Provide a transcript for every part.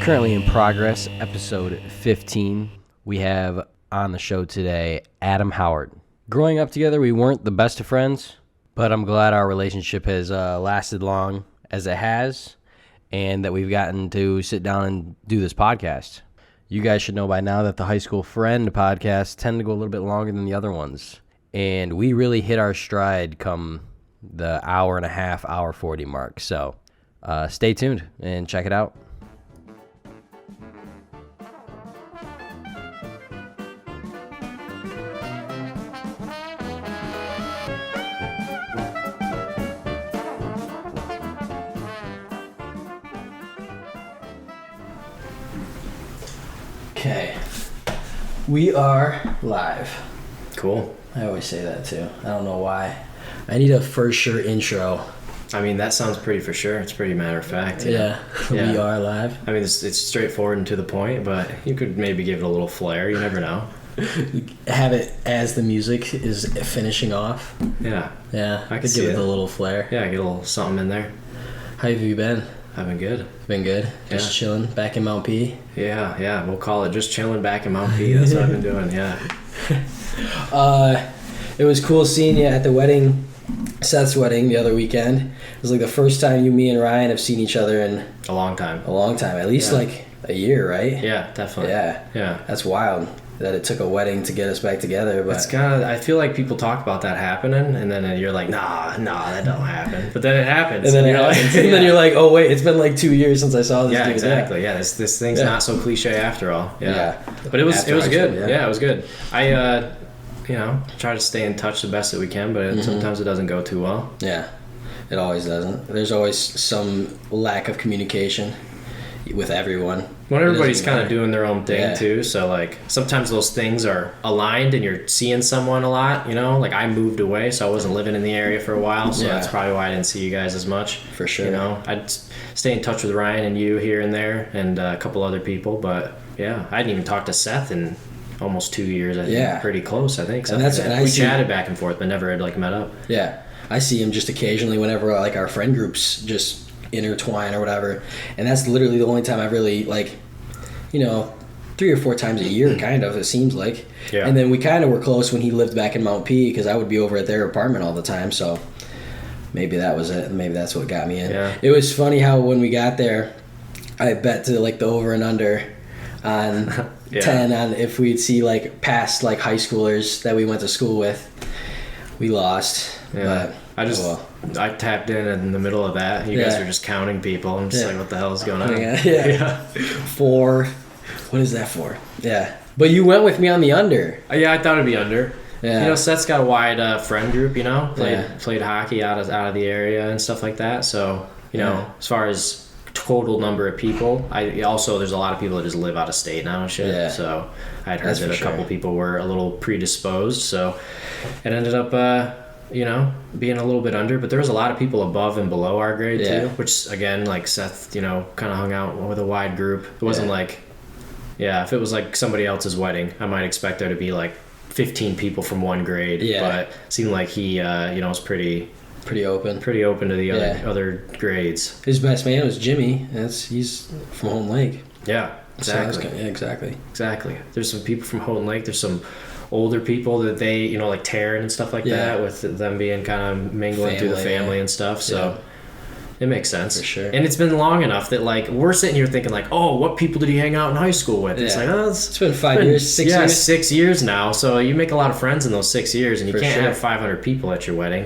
Currently in progress, episode 15. We have on the show today Adam Howard. Growing up together, we weren't the best of friends, but I'm glad our relationship has lasted long as it has, and that we've gotten to sit down and do this podcast. You guys should know by now that the High School Friend podcasts tend to go a little bit longer than the other ones, and we really hit our stride come the hour and a half, hour 40 mark. So stay tuned and check it out. Okay, we are live. Cool. I always say that too. I don't know why. I need a for sure intro. I mean, that sounds pretty for sure. It's pretty matter of fact. Yeah. We are live. I mean, it's straightforward and to the point, but you could maybe give it a little flair. You never know. Have it as the music is finishing off. Yeah. Yeah, I could give see it it. a little flair. Yeah, get a little something in there. How have you been? I've been good. Been good. Just chilling back in Mount P. Yeah. We'll call it just chilling back in Mount P. That's what I've been doing. Yeah. It was cool seeing you at the wedding, Seth's wedding the other weekend. It was like the first time me and Ryan have seen each other in A long time. at least like a year, right? Yeah, definitely. Yeah. That's wild that it took a wedding to get us back together. But It's kind of. I feel like people talk about that happening, and then you're like, nah, that don't happen. But then it happens, and then you're like, and then you're like, oh wait, it's been like 2 years since I saw this. Yeah, dude. exactly. Yeah, this thing's not so cliche after all. Yeah. But it was After high good. school, Yeah, it was good. I try to stay in touch the best that we can, but sometimes it doesn't go too well. Yeah, it always doesn't. There's always some lack of communication with everyone. When everybody's kind of matter. doing their own thing Yeah. too, so like sometimes those things are aligned and you're seeing someone a lot, like I moved away, so I wasn't living in the area for a while, so Yeah. that's probably why I didn't see you guys as much. For sure. I'd stay in touch with Ryan and you here and there and a couple other people, but yeah, I didn't even talk to Seth in almost 2 years. I think. Yeah. Pretty close, I think. And that's- and I we see- chatted back and forth, but never had like met up. Yeah, I see him just occasionally whenever like our friend groups just intertwine or whatever, and that's literally the only time I really 3 or 4 times a year, kind of, it seems like. Yeah. And then we kind of were close when he lived back in Mount P, because I would be over at their apartment all the time, so maybe that was it. Maybe that's what got me in. Yeah. It was funny how when we got there, I bet to like the over and under on Yeah. 10 on if we'd see like past like high schoolers that we went to school with. We lost. Yeah. But, I tapped in the middle of that. You guys Yeah. were just counting people. I'm just Yeah. like, what the hell is going on? Yeah. 4. What is that for? Yeah. But you went with me on the under. Yeah, I thought it'd be under. Yeah. Seth's got a wide friend group. Yeah. Played hockey out of the area and stuff like that. So Yeah. as far as total number of people, there's a lot of people that just live out of state now and shit. Yeah. So I'd heard That's that for a couple sure. people were a little predisposed. So it ended up being a little bit under, but there was a lot of people above and below our grade Yeah. too, which again, like Seth, kind of hung out with a wide group. It wasn't if it was like somebody else's wedding, I might expect there to be like 15 people from one grade, Yeah. but it seemed like he, was pretty Pretty open. to the Yeah. other grades. His best man was Jimmy. He's from Houghton Lake. Yeah, So that's exactly. exactly. There's some people from Houghton Lake. There's some older people that they, like Taryn and stuff like Yeah. that, with them being kind of mingling through the Family, family yeah. and stuff. So Yeah. it makes sense. For sure. And it's been long enough that like we're sitting here thinking like, oh, what people did he hang out in high school with? It's Yeah. like, oh, It's been 5 years, 6 yeah, years. 6 years now. So you make a lot of friends in those 6 years, and you For can't sure. have 500 people at your wedding.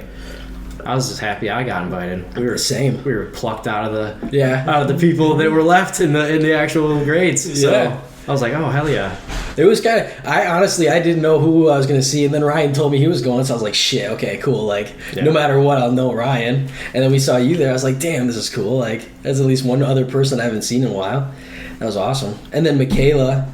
I was just happy I got invited. We were Same. We were plucked out of the Yeah. people that were left in the actual grades. So Yeah. I was like, oh hell yeah. It was kind of. I didn't know who I was gonna see, and then Ryan told me he was going, so I was like, shit, okay, cool. Like, Yeah. no matter what, I'll know Ryan. And then we saw you there. I was like, damn, this is cool. Like, there's at least one other person I haven't seen in a while. That was awesome. And then Michaela,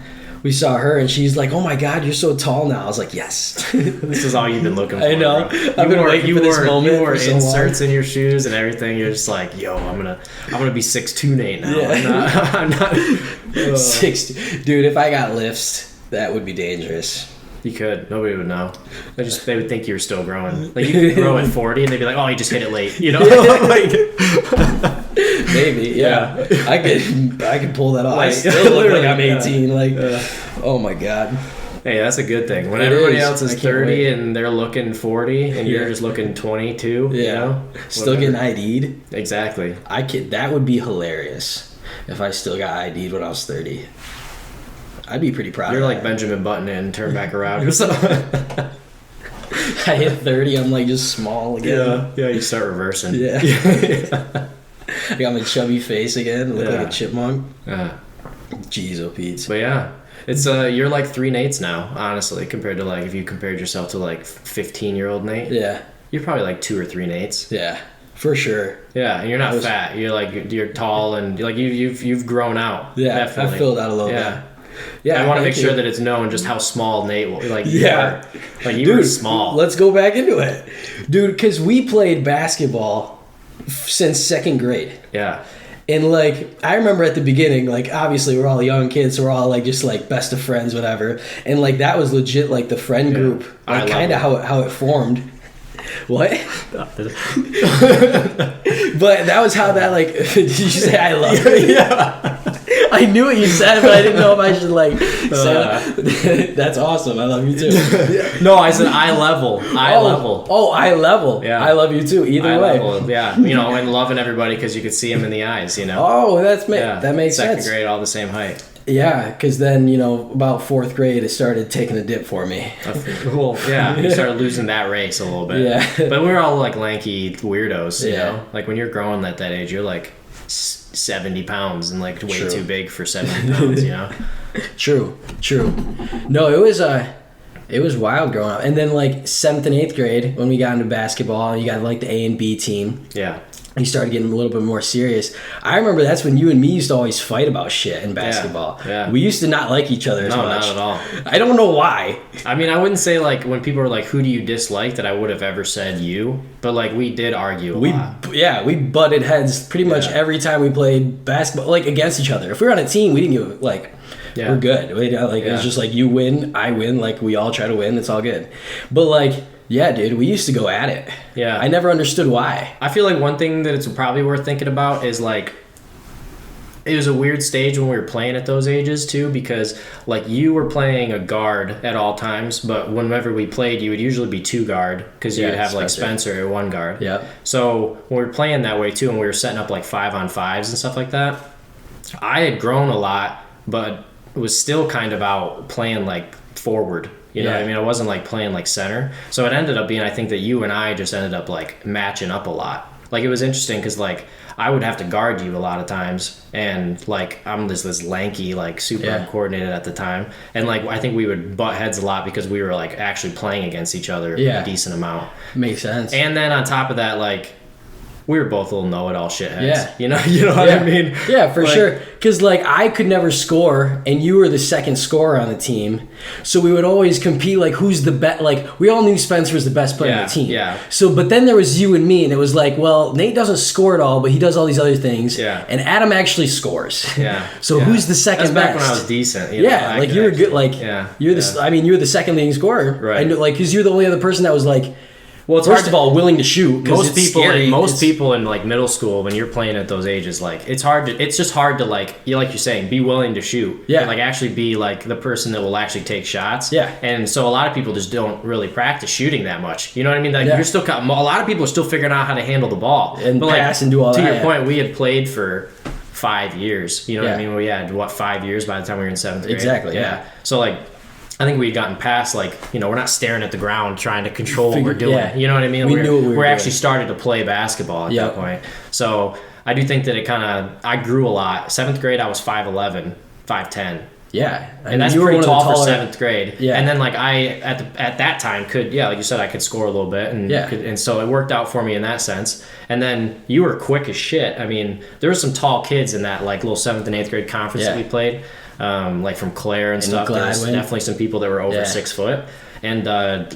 we saw her, and she's like, oh my god, you're so tall now. I was like, yes. This is all you've been looking for. I know. Bro. I've been waiting for this moment You wore for so inserts long. in your shoes and everything. You're just like, yo, I'm gonna be 6'2" Nate now. Yeah. I'm not 60. Dude, if I got lifts, that would be dangerous. You could. Nobody would know. They would think you were still growing. Like you could grow at 40, and they'd be like, "Oh, you just hit it late," you know? Like, Maybe. me. Yeah. I could pull that off. I Like, still look like I'm literally, 18. Oh my god. Hey, that's a good thing. When It everybody is. else I is can't 30 wait. and they're looking 40 and Yeah. you're just looking 22, Yeah. you know? Still Whatever. getting ID'd. Exactly. That would be hilarious if I still got ID'd when I was 30. I'd be pretty proud You're of like that. Benjamin Button and turn back around. I hit 30, I'm like just small again. Yeah, you start reversing. Yeah. I got my chubby face again, look like Yeah. a chipmunk. Uh, Jeez, oh Pete. but yeah, it's you're like 3 Nates now, honestly, compared to like if you compared yourself to like 15-year-old Nate. Yeah, You're probably like 2 or 3 Nates. yeah, for sure. Yeah, and you're not I was- fat. You're like you're tall and like you've grown out. Yeah, definitely. I filled out a little Yeah. bit. Yeah, I want to make thank sure you. that it's known just how small Nate was. Like you Yeah. were. Like you were Dude, small. Let's go back into it. Dude, because we played basketball since 2nd grade. Yeah. And like I remember at the beginning, like obviously we're all young kids, so we're all like just like best of friends, whatever. And like that was legit like the friend group, I like love kind it. of how it formed. What? But that was how that like. Did you say I love you? Yeah. I knew what you said, but I didn't know if I should like. Say, that's awesome. I love you too. No, I said eye level. Eye level. Oh, eye level. Yeah. I love you too. Either Eye way. level. Yeah. You know, and loving everybody because you could see them in the eyes. You know. Oh, Yeah. that makes Second sense. grade, all the same height. Yeah, because then about 4th grade, it started taking a dip for me. Cool. Yeah. You started losing that race a little bit. Yeah. But we're all like lanky weirdos. You Yeah. know, like when you're growing at that age, you're like 70 pounds and like way True. too big for 70 pounds. You know. True. No, it was wild growing up. And then like 7th and 8th grade, when we got into basketball, you got like the A and B team. Yeah. You started getting a little bit more serious. I remember that's when you and me used to always fight about shit in basketball. yeah. We used to not like each other as No, much. not at all. I don't know why. I mean, I wouldn't say like when people are like, "Who do you dislike?" that I would have ever said you, but like we did argue a lot. We butted heads pretty much Yeah. every time we played basketball, like against each other. If we were on a team, we didn't give like Yeah. we're good. It Yeah. was just like you win, I win. Like we all try to win. It's all good. But like, yeah, dude, we used to go at it. Yeah. I never understood why. I feel like one thing that it's probably worth thinking about is like it was a weird stage when we were playing at those ages too, because like you were playing a guard at all times, but whenever we played, you would usually be 2 guard because Yeah, you'd have like Spencer. Spencer at 1 guard. Yep. So when we were playing that way too, and we were setting up like 5-on-5s and stuff like that, I had grown a lot, but was still kind of out playing like forward. You know what I Yeah. mean? I wasn't like playing like center. So it ended up being, I think that you and I just ended up like matching up a lot. Like it was interesting because like I would have to guard you a lot of times, and like I'm this lanky, like super Yeah. uncoordinated at the time, and like I think we would butt heads a lot because we were like actually playing against each other Yeah. a decent amount. Makes sense. And then on top of that, like we were both little know-it-all shitheads. Yeah. You know what I mean? Yeah, for Like, sure. Because like I could never score, and you were the second scorer on the team, so we would always compete. Like who's the best? Like we all knew Spencer was the best player on Yeah, the team. yeah. So, but then there was you and me, and it was like, well, Nate doesn't score at all, but he does all these other things. Yeah. And Adam actually scores. Yeah. So yeah. who's the second That's back best? when I was decent. You know, Yeah, I like could you were actually- good. Like yeah, you're the. yeah. I mean, you were the second leading scorer. Right. I know, like because you're the only other person that was like. Well, it's First hard of all, willing to shoot. 'Cause most it's people, scary. most It's- people in like middle school when you're playing at those ages, like it's hard to. It's just hard to like you're saying, be willing to shoot. Yeah. And, like actually be like the person that will actually take shots. Yeah. And so a lot of people just don't really practice shooting that much. You know what I mean? Like Yeah. you're still a lot of people are still figuring out how to handle the ball And but pass and do all to that, your yeah. point, we had played for 5 years. You know what I Yeah. mean? We had 5 years by the time we were in 7th grade. Exactly, yeah. So like. I think we had gotten past like we're not staring at the ground trying to control what we're doing. Yeah. You know what I mean? We knew what we were actually doing. started to play basketball at Yep. that point. So I do think that it kind of I grew a lot. 7th grade I was 5'11", 5'10", Yeah, I and that's you were pretty one of the tall for taller- 7th grade. Yeah. And then like I at that time could like you said I could score a little bit and Yeah. and so it worked out for me in that sense. And then you were quick as shit. I mean there were some tall kids in that like little 7th and 8th grade conference that Yeah. we played. Like from Claire and stuff. There was Gladwin. definitely some people that were over Yeah. 6 foot. And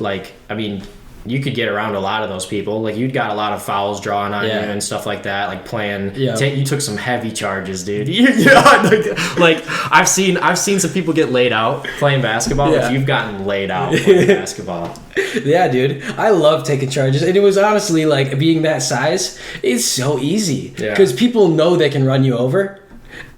like I mean you could get around a lot of those people. Like you'd got a lot of fouls drawn on Yeah. you and stuff like that. Like playing, Yeah. you took some heavy charges, dude. Yeah, like I've seen some people get laid out playing basketball. Yeah. If you've gotten laid out playing basketball, Yeah, dude. I love taking charges. And it was honestly like being that size, it's so easy. Yeah. Because people know they can run you over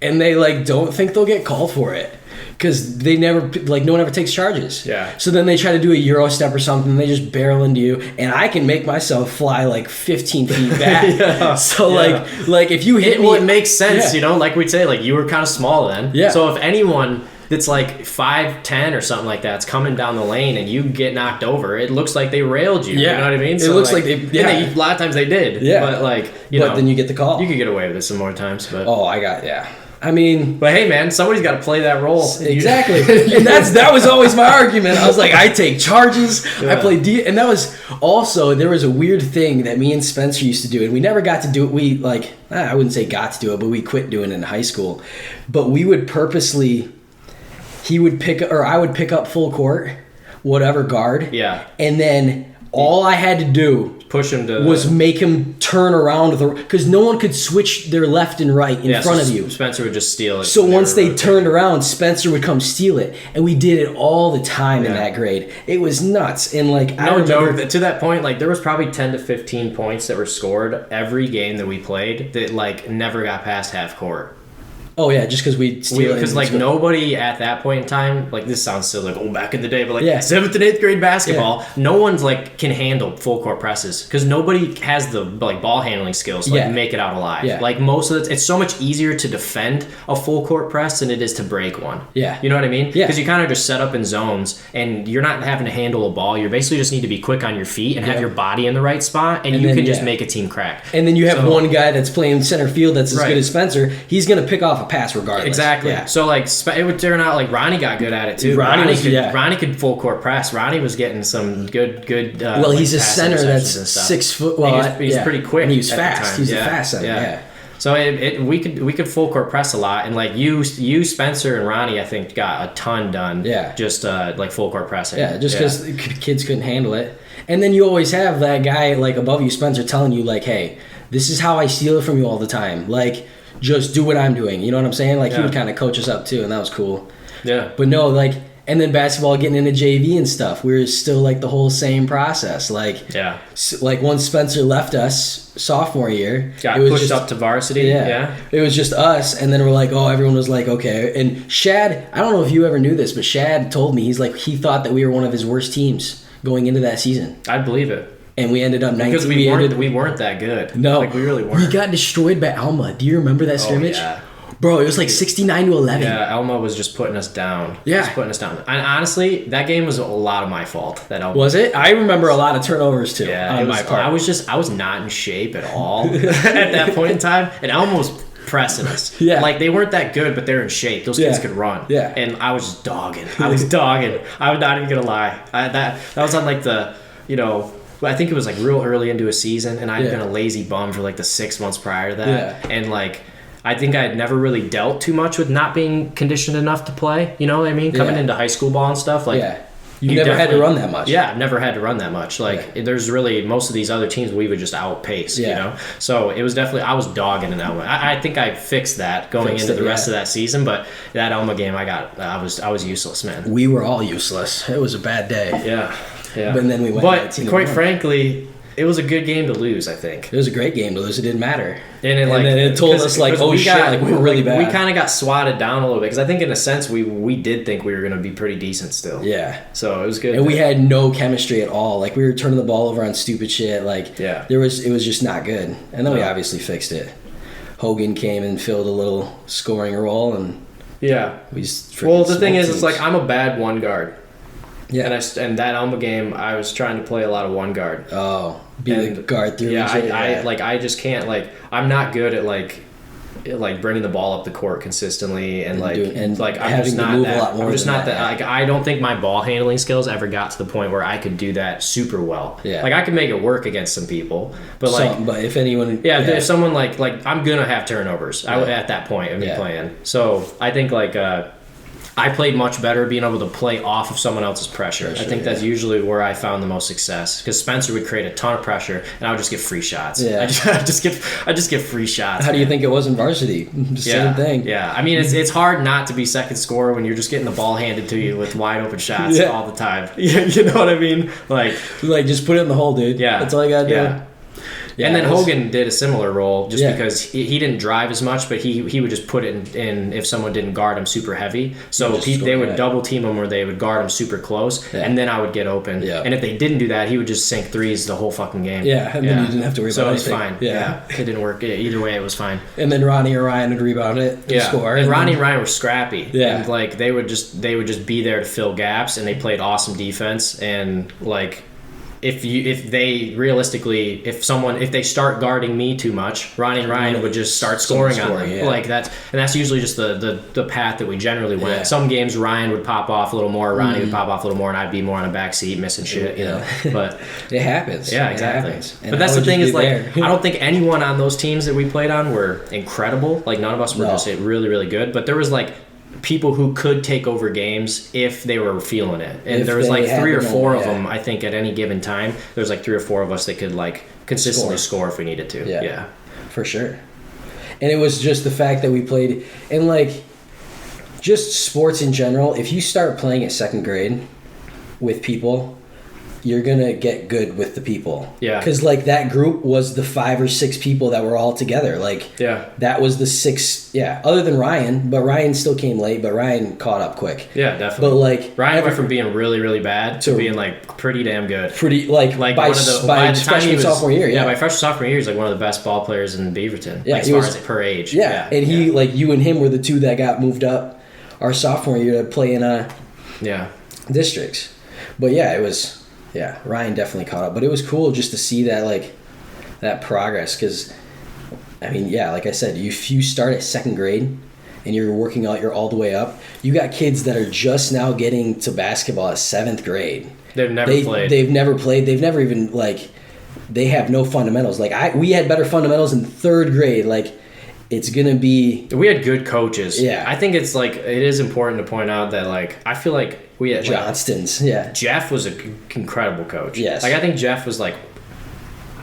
and they like don't think they'll get called for it. Because they never, like, no one ever takes charges. Yeah. So then they try to do a Euro step or something, and they just barrel into you, and I can make myself fly like 15 feet back. Yeah. So, Yeah. like if you hit me. well, it makes sense, Yeah. Like we'd say, like you were kind of small then. Yeah. So if anyone that's like 5'10" or something like that's coming down the lane and you get knocked over, it looks like they railed you. Yeah. You know what I mean? It looks like they- and yeah. a lot of times they did. Yeah. But like, But then you get the call. you could get away with it some more times. But Oh, yeah. I mean, but hey, man, somebody's got to play that role. exactly. And that was always my argument. I was like, I take charges. I Yeah. play D. And that was also, there was a weird thing that me and Spencer used to do, and we never got to do it. We, like, I wouldn't say got to do it, but we quit doing it in high school. But we would purposely, I would pick up full court, whatever guard. Yeah. And then all I had to do Push him to was make him turn around because no one could switch their left and right in front of you. Spencer would just steal it. So when once were they rotating. turned around, Spencer would come steal it, and we did it all the time in Yeah. that grade. It was nuts, and like I No remember, joke. To that point, like there was probably 10 to 15 points that were scored every game that we played that like never got past half court. oh yeah, just because we steal it, Because and like score. nobody at that point in time, like this sounds silly, like back in the day, but like Yeah. 7th and 8th grade basketball, no one's like can handle full court presses because nobody has the like ball handling skills to like Yeah. make it out alive. Yeah. Like most of it's so much easier to defend a full court press than it is to break one. Yeah. You know what I mean? Yeah. Because you kind of just set up in zones and you're not having to handle a ball. You basically just need to be quick on your feet and have Yeah. your body in the right spot, and you then, can just yeah. make a team crack. And then you have So- one guy that's playing center field that's as Right. good as Spencer. He's gonna pick off a pass regardless. Exactly. Yeah. So like it would turn out like Ronnie got good at it too. Ronnie Ronnie could full court press. Ronnie was getting some good. Well, like, he's a pass center interceptions that's and stuff. 6 foot. Well, he's pretty quick. And he was at the fast. time. He's Yeah. a fast center. Yeah. So we could full court press a lot, and like you Spencer and Ronnie, I think got a ton done. Yeah. Just like full court pressing. Yeah, just because kids couldn't handle it. And then you always have that guy like above you, Spencer, telling you like, "Hey, this is how I steal it from you all the time. Like, just do what I'm doing." You know what I'm saying? Like he Yeah. would kind of coach us up too, and that was cool. Yeah. But no, like, and then basketball getting into JV and stuff. We were still like the whole same process. Like, Yeah. like once Spencer left us sophomore year, Got it was pushed just, up to varsity. Yeah. Yeah. It was just us, and then we're like, oh, everyone was like, okay. And Shad, I don't know if you ever knew this, but Shad told me he thought that we were one of his worst teams going into that season, I'd believe it and we ended up 19. because we weren't that good. No, like we really We weren't. got destroyed by Alma. Do you remember that Oh, scrimmage? yeah. Bro, it was like 69 to 11. Yeah, Elma was just putting us down. Yeah. Just putting us down. And honestly, that game was a lot of my fault. That Elma. Was it? I remember a lot of turnovers too Yeah, on it was, my part. I was not in shape at all at that point in time, and Elma was pressing us. Yeah. Like they weren't that good, but they're in shape. Those kids Yeah. could run. Yeah. And I was just dogging. I was dogging. I'm not even gonna lie. That was on like the, I think it was like real early into a season, and I'd Yeah. been a lazy bum for like the 6 months prior to that, Yeah. and like. I think I'd never really dealt too much with not being conditioned enough to play. You know what I mean? Coming Yeah. into high school ball and stuff. Like, yeah. You never had to definitely- run that much. Yeah, I've never had to run that much. Like, there's really most of these other teams we would just outpace. Yeah. You know, so it was definitely I was dogging in Elma. I think I fixed that going Fixed into it, the rest yeah. of that season, but that Elma game I was useless, man. We were all useless. It was a bad day. Yeah, yeah. But then we went But 19 quite and one. frankly, it was a good game to lose. I think. It was a great game to lose. It didn't matter. And then it told us, like, oh, shit, like, we were really bad. We kind of got swatted down a little bit because I think in a sense we did think we were going to be pretty decent still. Yeah. So it was good. And we had no chemistry at all. Like we were turning the ball over on stupid shit. Like Yeah. it was just not good. And then we No. obviously fixed it. Hogan came and filled a little scoring role, and Yeah. we just Well, freaking the thing smoked is, it's teams. like I'm a bad one guard. yeah. And that Alma game, I was trying to play a lot of one guard. Oh, be the And- guard through. Yeah, each other. I just can't I'm not good at like bringing the ball up the court consistently and I'm having just to not move a that. lot more I'm just than not that, that. Like I don't think my ball handling skills ever got to the point where I could do that super well. Yeah. Like I could make it work against some people, but like. But if anyone, Yeah, if someone like I'm gonna have turnovers Yeah. at that point of me Yeah. playing. So I think I played much better being able to play off of someone else's pressure. I think that's usually where I found the most success, because Spencer would create a ton of pressure and I would just get free shots. Yeah. I just get free shots. How do you think it was in varsity? Same thing. Yeah, I mean, it's hard not to be second scorer when you're just getting the ball handed to you with wide open shots all the time. You know what I mean? Like just put it in the hole, dude. Yeah, that's all you gotta do. Yeah. Yeah, and then Hogan did a similar role just Yeah. because he didn't drive as much, but he would just put it in if someone didn't guard him super heavy. So they would double team him, or they would guard him super close, and then I would get open. Yeah. And if they didn't do that, he would just sink threes the whole fucking game. Yeah, and then you didn't have to worry about it. So it was anything. fine. Yeah. It didn't work. Either way, it was fine. And then Ronnie or Ryan would rebound it and score. And Ronnie and Ryan were scrappy. Yeah. And like they would just be there to fill gaps, and they played awesome defense. And like if they start guarding me too much, Ronnie and Ryan would just start scoring on them. Yeah. Like that's usually just the path that we generally went. Yeah. Some games Ryan would pop off a little more, Ronnie would pop off a little more, and I'd be more on a back seat missing shit, you know. But it happens. yeah, It exactly. happens. But that's the thing is, like, there. I don't think anyone on those teams that we played on were incredible. Like, none of us were just really, really good. But there was, like, people who could take over games if they were feeling it. And If there was, like, they had 3 or the 4 of moment, them, I think, at any given time. There's, like, 3 or 4 of us that could, like, consistently score if we needed to. Yeah. For sure. And it was just the fact that we played, and, like, just sports in general, if you start playing at second grade with people, you're gonna get good with the people. Yeah. Because, like, that group was the 5 or 6 people that were all together. Like, that was the 6. Yeah. Other than Ryan, but Ryan still came late. But Ryan caught up quick. Yeah, definitely. But like Ryan went from being really, really bad to being like pretty damn good. Pretty like by by the time freshman he was, sophomore year. Yeah. By freshman sophomore year, he's like one of the best ball players in Beaverton. Yeah, like, as far as per age. Yeah. And he like you and him were the 2 that got moved up our sophomore year to play in districts. But yeah, it was. Yeah, Ryan definitely caught up. But it was cool just to see that, like, that progress. Because, I mean, yeah, like I said, if you start at second grade and you're working out, you're all the way up. You got kids that are just now getting to basketball at 7th grade. They've never played. They've never played. They've never even, like, they have no fundamentals. Like, we had better fundamentals in 3rd grade. Like, it's going to be... We had good coaches. Yeah. I think it's, like, it is important to point out that, like, I feel like we had... Johnston's, yeah. Jeff was an incredible coach. Yes. Like, I think Jeff was, like,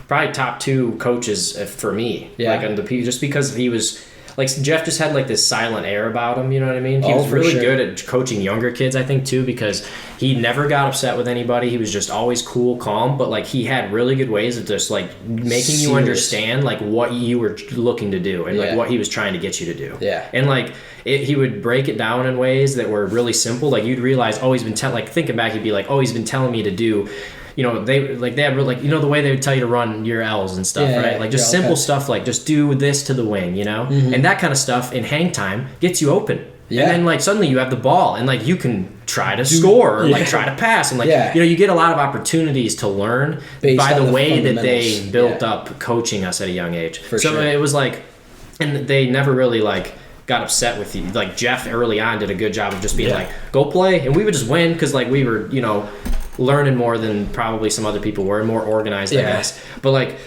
probably top 2 coaches for me. Yeah. Like, on the just because he was... Like, Jeff just had, like, this silent air about him, you know what I mean? He was for really sure. good at coaching younger kids, I think, too, because he never got upset with anybody. He was just always cool, calm, but, like, he had really good ways of just, like, making you understand, like, what you were looking to do and, like, what he was trying to get you to do. Yeah. And, like, he would break it down in ways that were really simple. Like, you'd realize, oh, he's been like, thinking back, he'd be like, oh, he's been telling me to do... You know, they have like, you know, the way they would tell you to run your L's and stuff, right? Like, just simple stuff like just do this to the wing, you know? Mm-hmm. And that kind of stuff in hang time gets you open. Yeah. And then, like, suddenly you have the ball and, like, you can try to score or, like, try to pass. And, like, you know, you get a lot of opportunities to learn by the way that they built up coaching us at a young age. So it was like, and they never really, like, got upset with you. Like, Jeff early on did a good job of just being like, go play. And we would just win because, like, we were, you know, learning more than probably some other people were, more organized, I guess. But, like,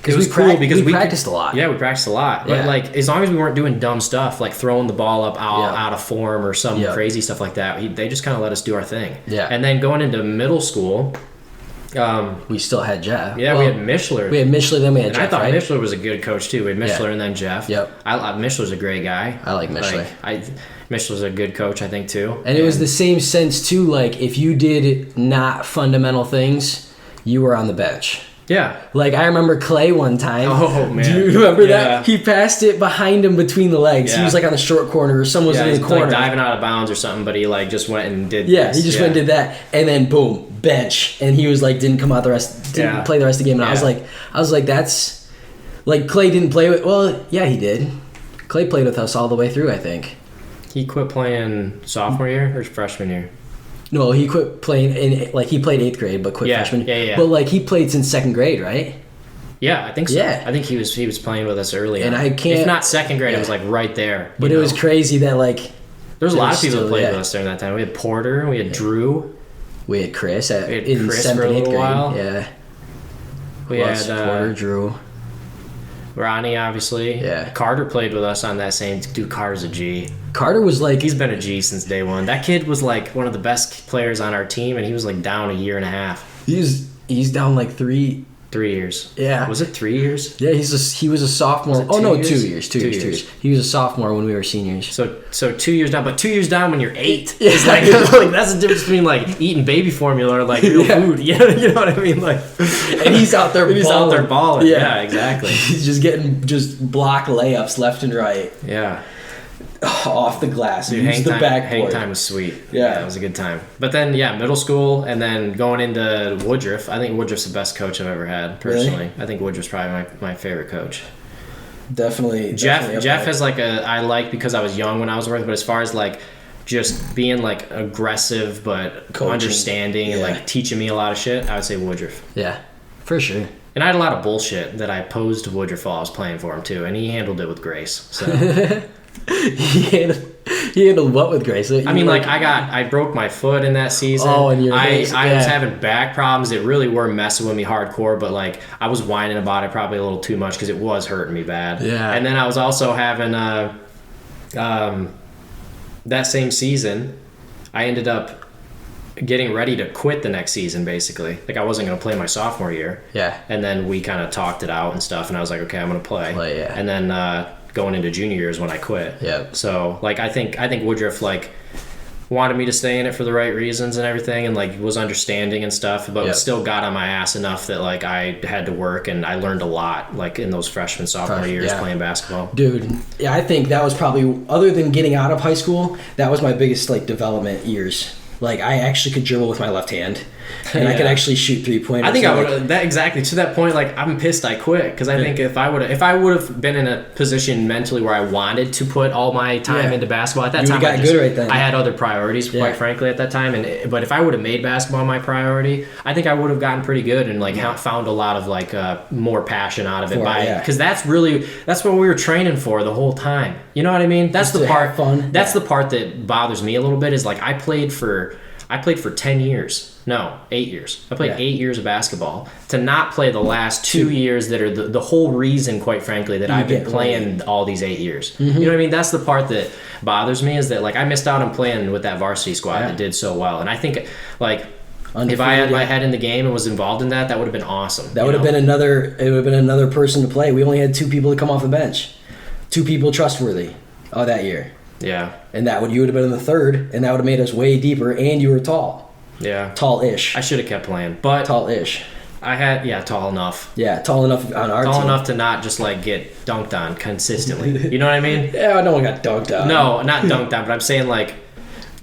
it was cool because we practiced a lot. Yeah, we practiced a lot. But, like, as long as we weren't doing dumb stuff, like throwing the ball up out of form or some crazy stuff like that, they just kind of let us do our thing. Yeah. And then going into middle school... we still had Jeff. Yeah, we had Mishler. We had Mishler, then we had and Jeff, I thought right? Mishler was a good coach, too. We had Mishler and then Jeff. Yep. Mishler's a great guy. I like Mishler. Mishler's a good coach, I think, too. And it was the same sense, too, like, if you did not fundamental things, you were on the bench. Yeah. Like, I remember Clay one time. Oh, man. Do you remember that? He passed it behind him between the legs. He was, like, on the short corner, or someone was in the corner. Like, diving out of bounds or something, but he, like, just went and did this. He just went and did that. And then, boom, bench. And he was, like, didn't come out didn't play the rest of the game. And I was like, that's... Like, Clay didn't play with... Well, yeah, he did. Clay played with us all the way through, I think. He quit playing sophomore year or freshman year? No, he quit playing he played 8th grade, but quit freshman. Yeah. But, like, he played since 2nd grade, right? Yeah, I think so. Yeah. I think he was playing with us early and on. I can't... If not 2nd grade, it was, like, right there. But it was crazy that, like... There's a lot of people that played with us during that time. We had Porter, we had Drew. We had Chris in Chris 7th for a and 8th little grade. while. Yeah. We had... Porter, Drew. Ronnie, obviously. Yeah. Carter played with us on that same. Dude, Carter's a G. Carter was like, He's been a G since day one. That kid was like one of the best players on our team, and he was like down a year and a half. he's down like 3. 3 years. Yeah. Was it 3 years? Yeah, he was a sophomore. it Oh 2 no, years? 2 years. 2 2 years. 2 years. years. He was a sophomore when we were seniors. So 2 years down, but 2 years down when you're 8. Yeah. It's like that's the difference between like eating baby formula or like real Yeah. food. You know what I mean? Like, And he's out there he's out there balling. Yeah, exactly. He's just getting just block layups left and right Yeah. off the glass. Dude, Use the hang backboard. time was sweet. Yeah. It was a good time. But then, yeah, middle school and then going into Woodruff. I think Woodruff's the best coach I've ever had, personally. Really? I think Woodruff's probably my favorite coach. Definitely. Jeff definitely up Jeff there. has like I like because I was young when I was with, but as far as like just being like aggressive but Coaching. understanding and Yeah. like teaching me a lot of shit, I would say Woodruff. Yeah, for sure. And I had a lot of bullshit that I posed to Woodruff while I was playing for him too, and he handled it with grace. So he handled what with grace? I mean, like I broke my foot in that season. Oh, and I was yeah. having back problems that really were messing with me hardcore, but like I was whining about it probably a little too much because it was hurting me bad. Yeah. And then I was also having that same season, I ended up getting ready to quit the next season. Basically, like I wasn't going to play my sophomore year. Yeah. And then we kind of talked it out and stuff, and I was like, okay, I'm going to play. Yeah. And then going into junior year is when I quit. Yep. So like I think Woodruff like wanted me to stay in it for the right reasons and everything, and like was understanding and stuff, but Yep. still got on my ass enough that like I had to work, and I learned a lot like in those freshman sophomore years yeah. playing basketball. Dude, yeah, I think that was probably, other than getting out of high school, that was my biggest like development years. Like I actually could dribble with my left hand, and I could Yeah. actually shoot 3-pointers. I think I Like, would that exactly to that point. Like I'm pissed I quit because I think if I would have been in a position mentally where I wanted to put all my time Yeah. into basketball at that You time, would've got good right then. I had other priorities, Yeah. quite frankly, at that time. But if I would have made basketball my priority, I think I would have gotten pretty good and like found a lot of like more passion out of it because that's what we were training for the whole time. You know what I mean? That's Just the to part. have fun. That's Yeah. the part that bothers me a little bit. Is like I played for 10 years. No, 8 years. I played Yeah. 8 years of basketball. To not play the last 2 years that are the whole reason, quite frankly, that I've been get playing all these 8 years. Mm-hmm. You know what I mean? That's the part that bothers me, is that like I missed out on playing with that varsity squad Yeah. that did so well. And I think like if I Undefeated, had my yeah. head in the game and was involved in that would have been awesome. That would have been another. It would have been another person to play. We only had 2 people to come off the bench, 2 people trustworthy. That year, Yeah. and you would have been in the third, and that would have made us way deeper. And you were Yeah. tall-ish, I should have kept playing. But tall-ish. I had tall enough. Yeah, tall enough on our Tall team. enough to not just like get dunked on consistently. You know what I mean? Yeah, no one got dunked on. No, not dunked on, but I'm saying like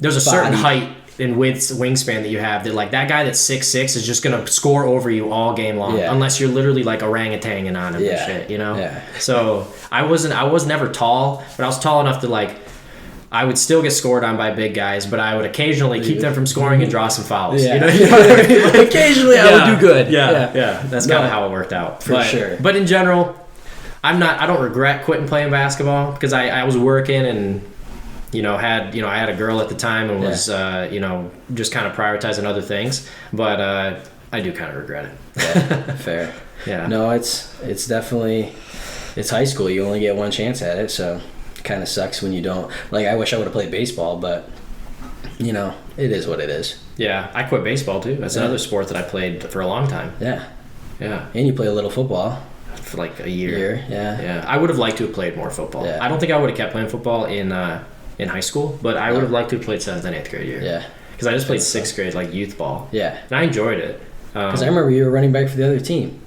there's a certain Body. height and wingspan that you have that like that guy that's 6'6" is just gonna score over you all game long Yeah. unless you're literally like orangutanging on him and Yeah. shit, you know? Yeah. So I was never tall, but I was tall enough to like I would still get scored on by big guys, but I would occasionally keep them from scoring and draw some fouls. Yeah. You know what I mean? Like, Occasionally, I would do good. Yeah. That's kind No. of how it worked out. For But- sure. But in general, I don't regret quitting playing basketball because I was working and I had a girl at the time and was just kind of prioritizing other things. But I do kind of regret it. Yeah, fair. Yeah. No, it's definitely, it's high school. You only get one chance at it, so it kind of sucks when you don't. Like, I wish I would have played baseball, but it is what it is. Yeah, I quit baseball too. That's another sport that I played for a long time. Yeah, Yeah, and you play a little football. for like a year. Yeah. Yeah, I would have liked to have played more football. Yeah. I don't think I would have kept playing football in high school, but I would have liked to have played 7th and 8th grade year. Yeah, Because I just played 6th grade, like youth ball. yeah. And I enjoyed it. Because I remember you were running back for the other team.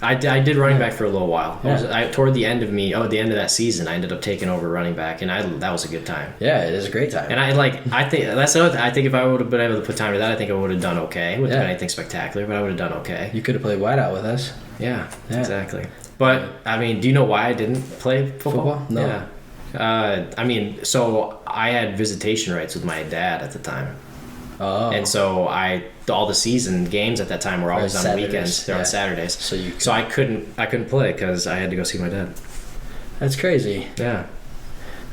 I did running back for a little while. Yeah. Toward the end of that season, I ended up taking over running back, and that was a good time. Yeah, it is a great time. And I think that's another thing. I think if I would have been able to put time to that, I think I would have done okay. It wouldn't have been anything spectacular, but I would have done okay. You could have played wideout with us. Yeah, Yeah. exactly. But I mean, do you know why I didn't play football? No. Yeah. So I had visitation rights with my dad at the time. Oh. And so all the season games at that time were always on Saturdays, weekends. They're yeah. on Saturdays. So I couldn't play because I had to go see my dad. That's crazy. Yeah.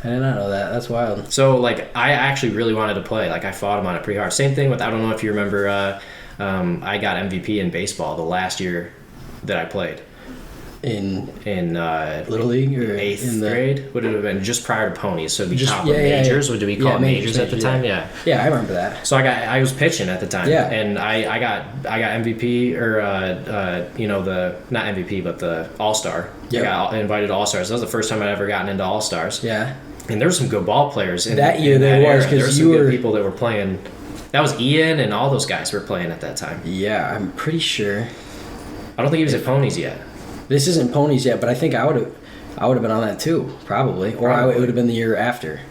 I did not know that. That's wild. So like I actually really wanted to play. Like I fought him on it pretty hard. Same thing with, I don't know if you remember, I got MVP in baseball the last year that I played. in in Little League or eighth in the grade. Would it have been just prior to ponies? So it'd be Just- top yeah, of yeah, majors. yeah. Would we call Yeah, it majors at the majors, time? yeah. Yeah. Yeah, I remember that. So I was pitching at the time, Yeah. and I got MVP or the not MVP but the All Star. Yep. I got invited to All Stars. That was the first time I'd ever gotten into All Stars. Yeah. And there were some good ball players in That year in there was, era. 'cause there were some you good were- people that were playing. That was Ian and all those guys were playing at that time. Yeah, I'm pretty sure. I don't think he was at ponies yet. This isn't ponies yet, but I think I would have been on that too, probably. Or Probably. it would have been the year after.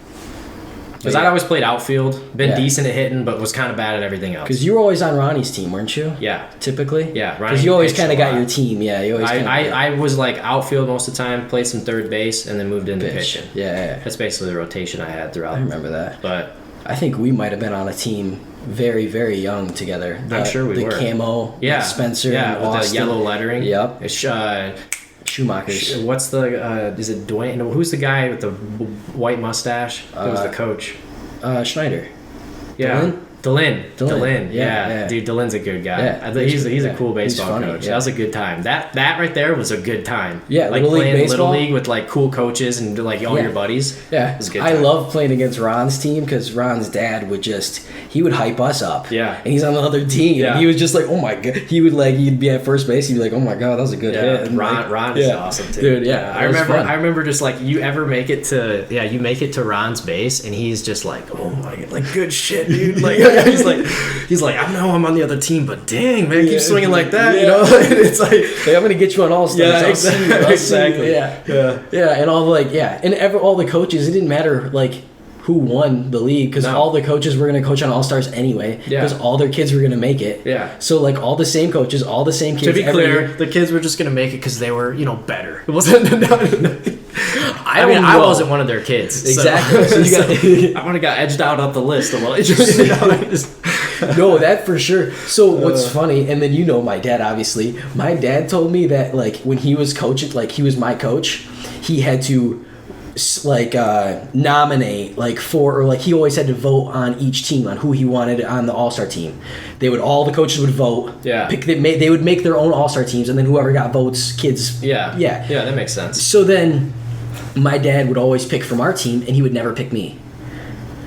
Because I'd always played outfield, been Yeah. decent at hitting, but was kind of bad at everything else. Because you were always on Ronnie's team, weren't you? Yeah. Typically? Yeah, Ronnie Because you always pitched kind a of got lot. your team. Yeah, you always kinda I was like outfield most of the time, played some third base, and then moved into pitch. pitching. Yeah. That's basically the rotation I had throughout. I remember that. But I think we might have been on a team very, very young together. I'm sure we the were. camo, yeah, Spencer, yeah, and with Austin. the yellow lettering. Yep. It's, Schumacher's. what's the is it Dwayne? No, who's the guy with the white mustache? Who was the coach? Schneider. Yeah. Dylan? Dylan. Yeah, yeah. Dude, Dylan's a good guy. Yeah. I think he's a Yeah. cool He's baseball funny, coach. yeah. That was a good time. That right there was a good time. Yeah, like Little League playing baseball. Little League with like cool coaches and like all Yeah. your buddies. Yeah, It was a good I time. love playing against Ron's team because Ron's dad would he would hype us up. Yeah. and he's on the other team. Yeah. And he was just like, oh my god. He'd be at first base. He'd be like, oh my god, that was a good hit. And Ron is awesome too. dude. Yeah, I it was remember. fun. I remember just like you make it to Ron's base, and he's just like, oh my god, like good shit, dude. Like he's like, I know I'm on the other team, but dang man, keep swinging like that, you know. It's like, Like, I'm gonna get you on All Stars. Yeah, I'll see you. exactly. I'll see you. Exactly. Yeah, yeah, and all the coaches. It didn't matter like who won the league because No. all the coaches were gonna coach on All Stars anyway. Yeah. because all their kids were gonna make it. Yeah. So like all the same coaches, all the same kids. to be every clear, year. the kids were just gonna make it because they were, better. It wasn't. I don't mean, I know. wasn't one of their kids. so- Exactly. So you got- I would have got edged out of the list a little. No, that for sure. So what's funny, and then my dad obviously. My dad told me that like when he was coaching, like he was my coach, he had to nominate like four, or like he always had to vote on each team on who he wanted on the All-Star team. All the coaches would vote. Yeah. They would make their own All-Star teams, and then whoever got votes, kids. Yeah. Yeah. Yeah, that makes sense. So then, my dad would always pick from our team, and he would never pick me.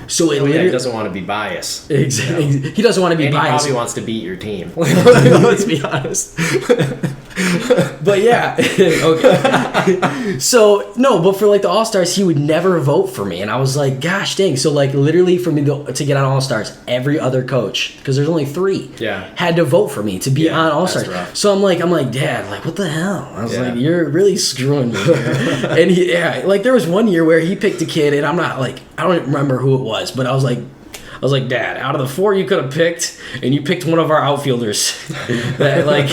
So it Well, yeah, literally he doesn't want to be biased. exactly. He doesn't want to be And he biased. probably wants to beat your team. Let's be honest. But yeah, okay. So no, but for like the All Stars, he would never vote for me, and I was like, gosh dang. So like literally for me to get on All Stars, every other coach, because there's only 3, Yeah. had to vote for me to be Yeah, on All that's Stars. rough. So I'm like, Dad, like what the hell? I was Yeah. like, you're really screwing me. Here. And like there was one year where he picked a kid, and I don't remember who it was, but I was like, Dad, out of the 4 you could have picked, and you picked one of our outfielders that like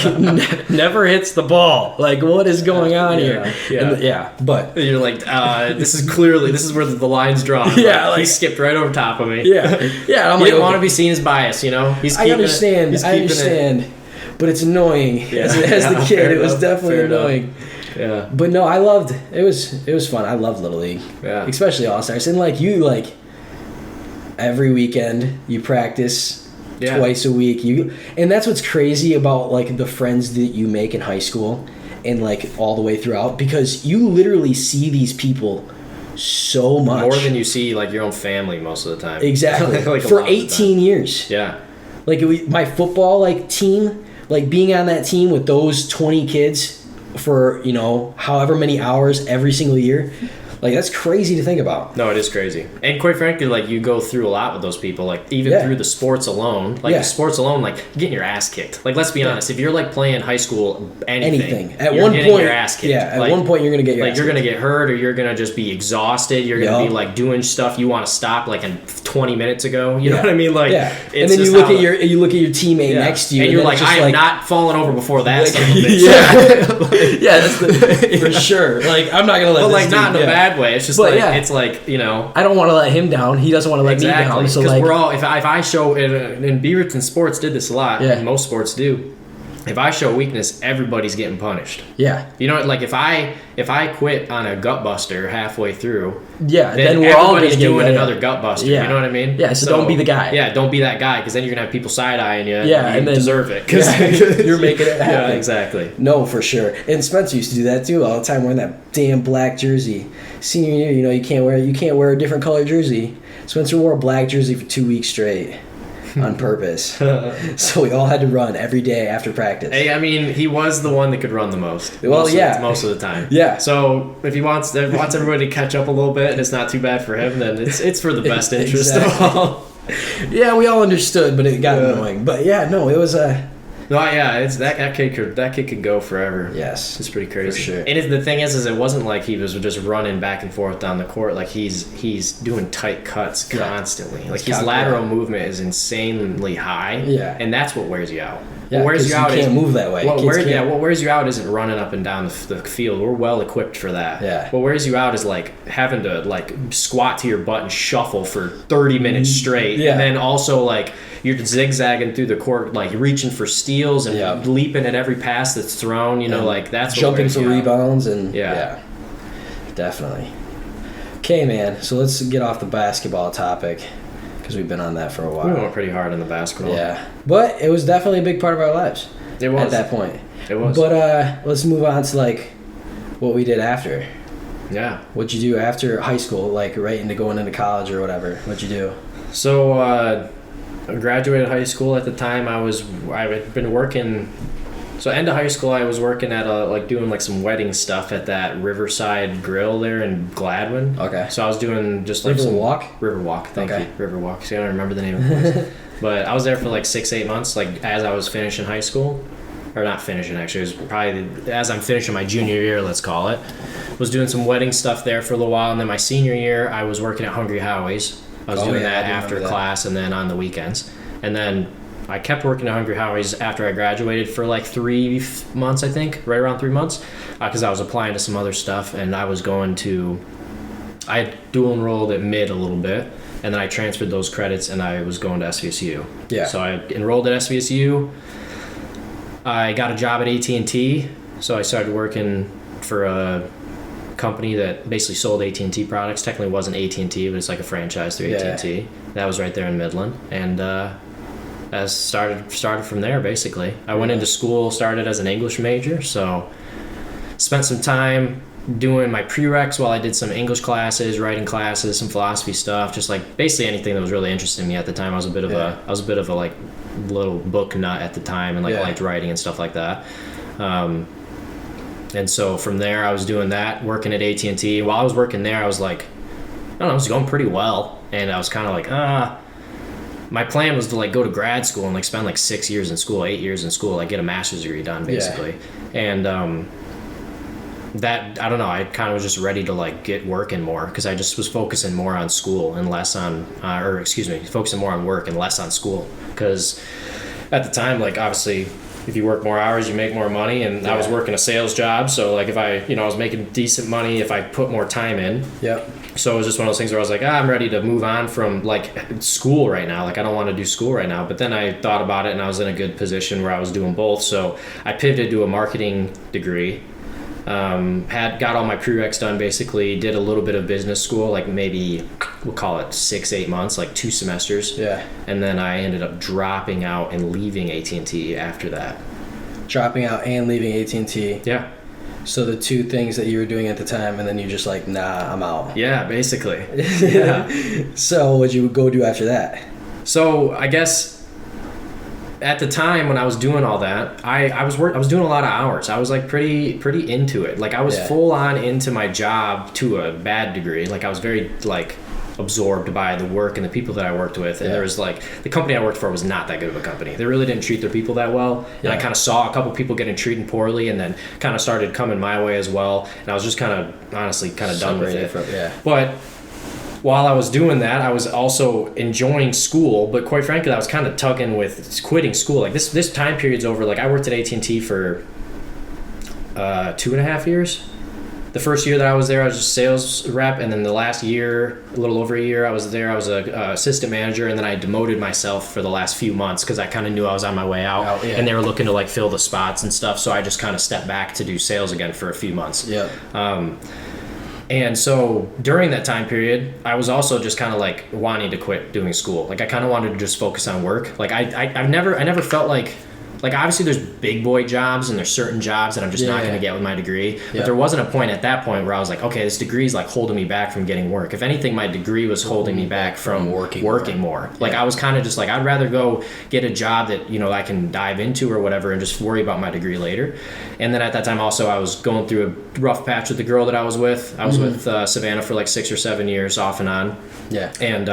never hits the ball. Like, what is going on here? Yeah. But You're like, this is where the line's drawn. Yeah, he like- skipped right over top of me. yeah. And I'm He like, didn't want to okay, be seen as biased, He's I keeping understand. It, I understand. But it's annoying. Yeah. As the Yeah, kid, fair it was enough, definitely fair enough. annoying. Yeah. But no, I loved it. It was fun. I loved Little League. Yeah. Especially All Stars. And like you every weekend you practice Yeah. twice a week. And that's what's crazy about like the friends that you make in high school and like all the way throughout, because you literally see these people so much. More than you see like your own family most of the time. Exactly. Like, a For lot of the 18 years. time. Yeah. Like my football like team, like being on that team with those 20 kids for, however many hours every single year. Like that's crazy to think about. No, it is crazy. And quite frankly, like you go through a lot with those people, like even Yeah. through the sports alone. Like Yeah. the sports alone, like you're getting your ass kicked. Like let's be honest, if you're like playing high school anything At you're one getting point, your ass kicked. yeah. At Like- one point, you're gonna get your like ass you're kicked. gonna get hurt, or you're gonna just be exhausted. You're gonna Yup. be like doing stuff you want to stop like in 20 minutes ago. You know what I mean? Like yeah. it's And then you just look how- at your teammate yeah. next to you, and you're then like, it's just I am not falling over before that. Like, son of a bitch. yeah, yeah, that's for sure. Like I'm not gonna let. But this like not dude- in a yeah. bad way. It's just But like yeah. it's like I don't want to let him down. He doesn't want to let me exactly down. So because like, we're all if I show and Beaverton sports did this a lot. Yeah. And most sports do. if I show weakness, everybody's getting punished. Yeah. You know, like if I quit on a gut buster halfway through, Yeah, then we're all everybody's gonna doing get another gut buster. Yeah. You know what I mean? Yeah, so don't be the guy. Yeah, don't be that guy, because then you're gonna have people side eyeing you. Yeah, and and then deserve it. you're making it happen. Yeah, exactly. No, for sure. And Spencer used to do that too all the time, wearing that damn black jersey. Senior year, you know, you can't wear a different color jersey. Spencer wore a black jersey for 2 weeks straight on purpose. So we all had to run every day after practice. Hey, I mean, he was the one that could run the most. Well, yeah. Most of the time. Yeah. So if he wants everybody to catch up a little bit, and it's not too bad for him, then it's for the best interest Exactly. of all. Yeah, we all understood, but it got annoying. But yeah, no, it was No, yeah, it's that kid could go forever. yes. It's pretty crazy. For sure. And the thing is it wasn't like he was just running back and forth down the court. Like he's doing tight cuts constantly. Like his lateral movement is insanely high. Yeah. And that's what wears you out. Yeah, what wears 'cause you out you can't move that way. What Kids can't. what wears you out isn't running up and down the field. We're well equipped for that. Yeah. What wears you out is like having to like squat to your butt and shuffle for 30 minutes straight. Yeah. And then also like you're zigzagging through the court, like reaching for steals and Yeah. leaping at every pass that's thrown. You know, And like that's what jumping wears for you out. rebounds and Yeah. definitely. Okay, man. So let's get off the basketball topic because we've been on that for a We while. went pretty hard in the basketball. Yeah, but it was definitely a big part of our lives It was. at that point. It was. But let's move on to like what we did after. Yeah. What'd you do after high school? Like right into going into college or whatever. What'd you do? So I graduated high school. At the time, I had been working. So end of high school, I was working at doing like some wedding stuff at that Riverside Grill there in Gladwin. Okay. So I was doing just like Riverwalk? Riverwalk. Thank Okay. you, Riverwalk. See, I don't remember the name of the place. But I was there for like 6-8 months, like as I was finishing high school, or not finishing actually. It was probably as I'm finishing my junior year, let's call it. Was doing some wedding stuff there for a little while, and then my senior year, I was working at Hungry Howie's. I was doing yeah, that I do after remember that. class and then on the weekends, and then I kept working at Hungry Howie's after I graduated for like 3 months, I think, right around 3 months, because I was applying to some other stuff, and I was going to. I had dual enrolled at mid a little bit, and then I transferred those credits, and I was going to SVSU. Yeah. So I enrolled at SVSU. I got a job at AT&T, so I started working for a company that basically sold AT&T products. Technically, it wasn't AT&T, but it's like a franchise through Yeah. AT&T. That was right there in Midland, and I started from there. Basically, I went into school, started as an English major, so spent some time doing my prereqs while I did some English classes, writing classes, some philosophy stuff, just like basically anything that was really interesting me at the time. I was a bit of a like little book nut at the time, and like Yeah. liked writing and stuff like that. And so from there, I was doing that, working at AT&T. While I was working there, I was like, I don't know, it was going pretty well, and I was kind of like, my plan was to like go to grad school and like spend like 6 years in school, 8 years in school, like get a master's degree done basically. And that, I don't know, I kind of was just ready to like get working more, because I just was focusing more on school and less on, focusing more on work and less on school. Because at the time, like obviously, if you work more hours, you make more money, and I was working a sales job, so like if I was making decent money if I put more time in. Yep. So it was just one of those things where I was like, I'm ready to move on from like school right now. Like I don't want to do school right now. But then I thought about it, and I was in a good position where I was doing both. So I pivoted to a marketing degree. Got all my prereqs done, basically did a little bit of business school, like maybe we'll call it 6-8 months, like 2 semesters. Yeah. And then I ended up dropping out and leaving AT&T after that. Dropping out and leaving AT&T. Yeah. So the two things that you were doing at the time, and then you just like, nah, I'm out. Yeah, basically. Yeah. So what'd you go do after that? So I guess at the time when I was doing all that, I was doing a lot of hours. I was like pretty into it. Like I was full on into my job to a bad degree. Like I was very like absorbed by the work and the people that I worked with. And there was like, the company I worked for was not that good of a company. They really didn't treat their people that well. And I kind of saw a couple people getting treated poorly, and then kind of started coming my way as well. And I was just kind of honestly kind of done with it. But while I was doing that, I was also enjoying school, but quite frankly, I was kind of tugging with quitting school. Like this time period's over. Like I worked at AT&T for 2.5 years. the first year that I was there, I was just sales rep, and then the last year, a little over a year, I was there. I was a assistant manager, and then I demoted myself for the last few months because I kind of knew I was on my way out, and they were looking to like fill the spots and stuff. So I just kind of stepped back to do sales again for a few months. Yeah. And so during that time period, I was also just kind of like wanting to quit doing school. Like I kind of wanted to just focus on work. Like I never felt like obviously there's big boy jobs and there's certain jobs that I'm just not going to get with my degree. But there wasn't a point at that point where I was like, okay, this degree is like holding me back from getting work. If anything, my degree was holding me back from working more. Like I was kind of just like, I'd rather go get a job that, you know, I can dive into or whatever and just worry about my degree later. And then at that time also I was going through a rough patch with the girl that I was with. I was with Savannah for like 6 or 7 years off and on. Yeah. And,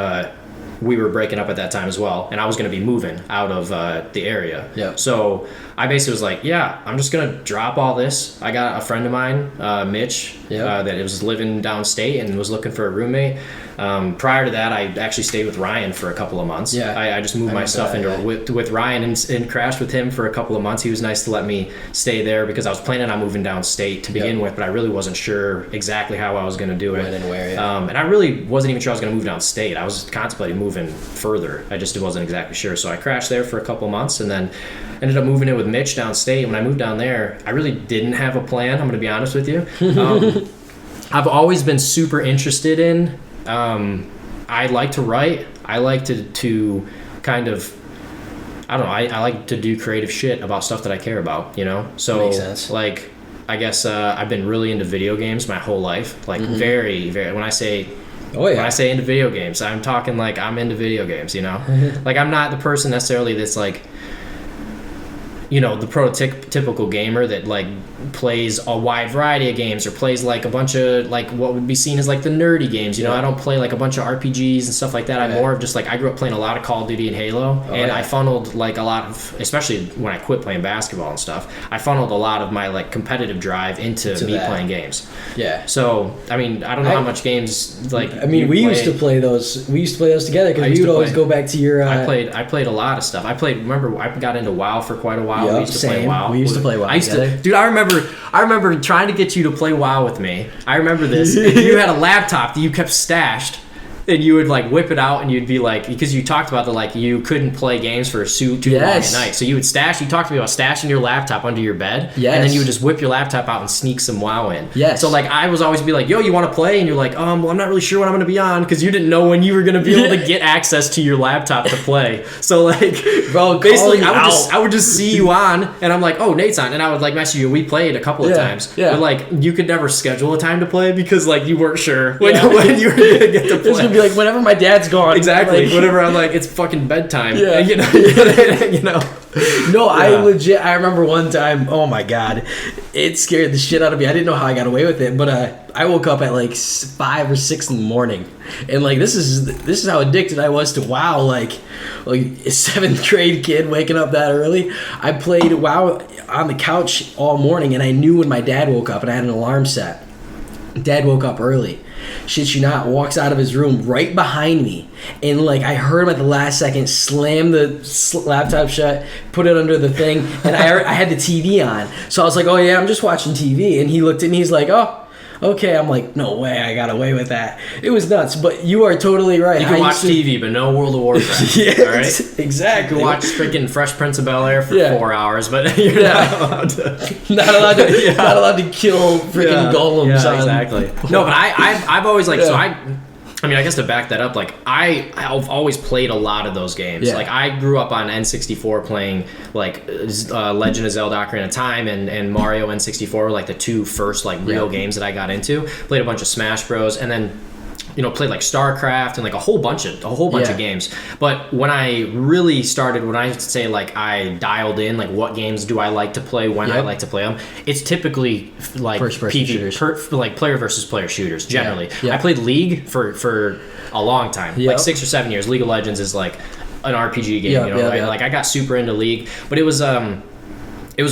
we were breaking up at that time as well, and I was going to be moving out of the area. Yeah. So I basically was like, yeah, I'm just going to drop all this. I got a friend of mine, Mitch, that was living downstate and was looking for a roommate. Prior to that, I actually stayed with Ryan for a couple of months. Yeah. I just moved my stuff with Ryan and crashed with him for a couple of months. He was nice to let me stay there because I was planning on moving downstate to begin with, but I really wasn't sure exactly how I was going to do it. When and where, and I really wasn't even sure I was going to move downstate. I was contemplating moving further. I just wasn't exactly sure. So I crashed there for a couple of months and then ended up moving in with Mitch downstate. When I moved down there, I really didn't have a plan. I'm going to be honest with you. I've always been super interested in I like to write. I like to kind of, I don't know, I like to do creative shit about stuff that I care about, you know? So, makes sense. Like, I guess I've been really into video games my whole life. Like, very, very, when I say into video games, I'm talking like I'm into video games, you know? Like, I'm not the person necessarily that's like, you know, the prototypical gamer that like plays a wide variety of games or plays like a bunch of like what would be seen as like the nerdy games. You know, I don't play like a bunch of RPGs and stuff like that. I'm more of just like, I grew up playing a lot of Call of Duty and Halo, and I funneled like a lot of, especially when I quit playing basketball and stuff, I funneled a lot of my like competitive drive into me playing games. Yeah. So, I mean, I don't know how much games like. I mean, we used to play those. We used to play those together because we would always go back to your. I played a lot of stuff. Remember, I got into WoW for quite a while. Yep, we used to play WoW. We used to play WoW together. Dude, I remember trying to get you to play WoW with me. I remember this. You had a laptop that you kept stashed, and you would like whip it out, and you'd be like, because you talked about you couldn't play games for too long at night, so you would you talked to me about stashing your laptop under your bed, and then you would just whip your laptop out and sneak some WoW in. So like I was always be like, yo, you want to play? And you're like, well, I'm not really sure when I'm going to be on, because you didn't know when you were going to be able to get access to your laptop to play. So like, bro, basically I would just see you on, and I'm like, oh, Nate's on, and I would like message you. We played a couple of times, but like you could never schedule a time to play because like you weren't sure when you were going to get to play. It's gonna be like whenever my dad's gone. Exactly. Like, whenever I'm like, it's fucking bedtime. Yeah. You know. No, I remember one time, oh my god, it scared the shit out of me. I didn't know how I got away with it, but I woke up at like 5 or 6 in the morning, and like this is how addicted I was to WoW. Like a 7th grade kid waking up that early. I played WoW on the couch all morning, and I knew when my dad woke up, and I had an alarm set. Dad woke up early. Shit you not, walks out of his room right behind me, and like I heard him at the last second slam the laptop shut, put it under the thing, and I had the TV on, so I was like, oh yeah, I'm just watching TV, and he looked at me, he's like, oh, okay. I'm like, no way, I got away with that. It was nuts, but you are totally right. You can watch TV, but no World of Warcraft. All right, exactly. You can watch freaking Fresh Prince of Bel-Air for 4 hours, but you're not allowed to. Not allowed to kill freaking golems. Yeah, exactly. No, but I've always like so I mean, I guess to back that up, like I've always played a lot of those games. Yeah. Like I grew up on N64 playing like Legend of Zelda: Ocarina of Time and Mario N64 were like the two first like real games that I got into. Played a bunch of Smash Bros. And then played like StarCraft and like a whole bunch of games. But when I really started, when I say like I dialed in like what games do I like to play, when I like to play them, it's typically like like player versus player shooters generally. I played League for a long time, like 6 or 7 years. League of Legends is like an RPG game, like I got super into League, but it was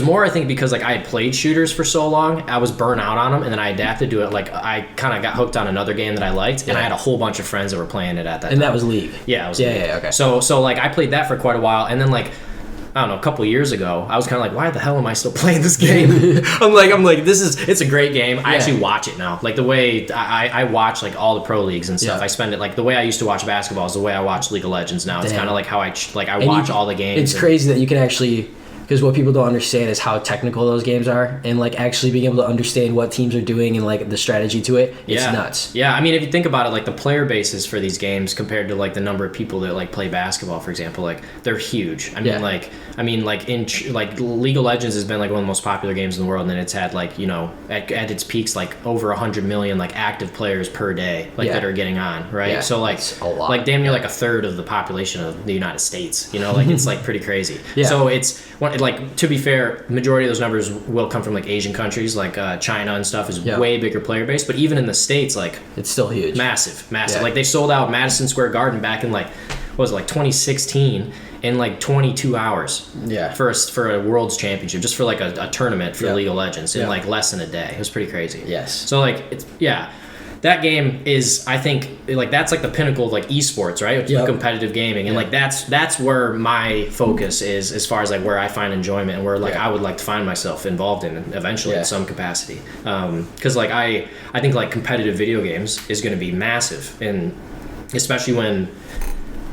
more, I think, because like I had played shooters for so long, I was burnt out on them, and then I adapted to it. Like I kind of got hooked on another game that I liked, and I had a whole bunch of friends that were playing it at that time. And that was League. Yeah, it was League. Okay. So like I played that for quite a while, and then like I don't know, a couple years ago, I was kind of like, why the hell am I still playing this game? I'm like, it's a great game. I actually watch it now. Like the way I watch like all the pro leagues and stuff. Yeah. I spend it like the way I used to watch basketball is the way I watch League of Legends now. It's Damn. kind of like how I watch all the games. It's crazy that you can actually, because what people don't understand is how technical those games are, and like actually being able to understand what teams are doing and like the strategy to it. It's nuts. Yeah, I mean, if you think about it, like the player bases for these games compared to like the number of people that like play basketball, for example, like they're huge. I mean, like League of Legends has been like one of the most popular games in the world, and it's had like, you know, at its peaks like over 100 million like active players per day that are getting on, right? Yeah, so like it's a lot. like damn near like a third of the population of the United States. You know, like it's like pretty crazy. Yeah. So it's like, to be fair, majority of those numbers will come from like Asian countries, like China and stuff is way bigger player base, but even in the States, like It's still huge. massive. Yeah. Like they sold out Madison Square Garden back in like, what was it, like 2016 in like 22 hours. Yeah. For a World's Championship, just for like a tournament for Yeah. League of Legends in Yeah. like less than a day. It was pretty crazy. Yes. So like that game is, I think, like that's like the pinnacle of like esports, right? Yep. Competitive gaming, and like that's where my focus is as far as like where I find enjoyment and where like I would like to find myself involved in eventually in some capacity. Because like I think like competitive video games is going to be massive, and especially when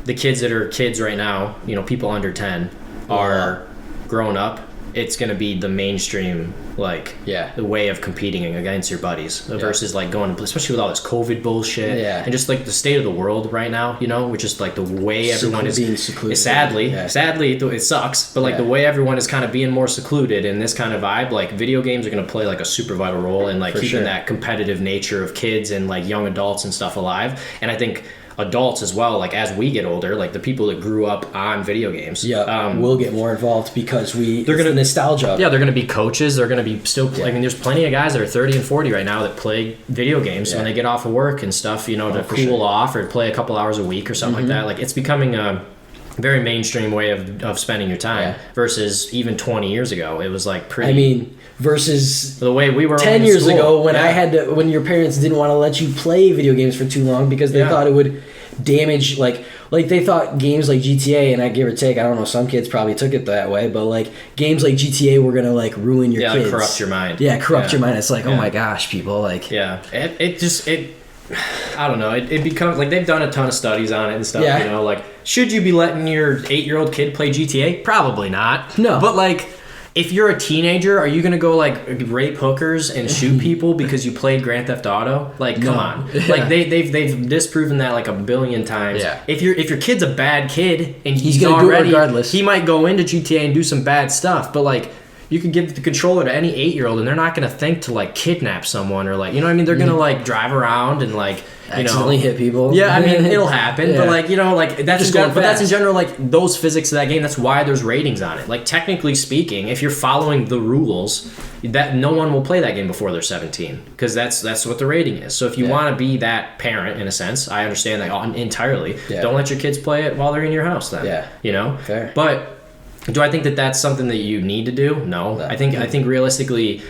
the kids that are kids right now, you know, people under 10 are grown up. It's going to be the mainstream, like, the way of competing against your buddies versus, like, going, especially with all this COVID bullshit and just, like, the state of the world right now, you know, which is, like, the way everyone is being secluded. Sadly, it sucks, but, like, the way everyone is kind of being more secluded in this kind of vibe, like, video games are going to play, like, a super vital role in, like, keeping that competitive nature of kids and, like, young adults and stuff alive. And I think adults as well, like as we get older, like the people that grew up on video games will get more involved because they're gonna nostalgia. They're gonna be coaches. They're gonna be still I mean, there's plenty of guys that are 30 and 40 right now that play video games when they get off of work and stuff, you know, to cool off or play a couple hours a week or something like that. Like it's becoming a very mainstream way of spending your time versus even 20 years ago. It was like pretty, I mean, versus the way we were 10 years school. ago when your parents didn't want to let you play video games for too long because they thought it would damage, like they thought games like GTA, and I give or take, I don't know, some kids probably took it that way, but like games like GTA were gonna like ruin your kids. Like corrupt your mind. Corrupt your mind. It's like, oh my gosh, people, like it I don't know. It becomes like they've done a ton of studies on it and stuff. You know, like should you be letting your 8-year-old kid play GTA? Probably not. No. But like, if you're a teenager, are you gonna go like rape hookers and shoot people because you played Grand Theft Auto? Like, come on. Like they've disproven that like a billion times. Yeah. If your kid's a bad kid and he's gonna do it regardless, he might go into GTA and do some bad stuff. But like, you could give the controller to any 8-year-old and they're not going to think to like kidnap someone or like, you know what I mean? They're going to like drive around and like, you accidentally hit people. Yeah, I mean, it'll happen, but like, you know, like that's that's in general, like those physics of that game. That's why there's ratings on it. Like technically speaking, if you're following the rules, that no one will play that game before they're 17 because that's what the rating is. So if you want to be that parent in a sense, I understand that entirely. Don't let your kids play it while they're in your house then. You know? Fair. But do I think that that's something that you need to do? No. I think realistically,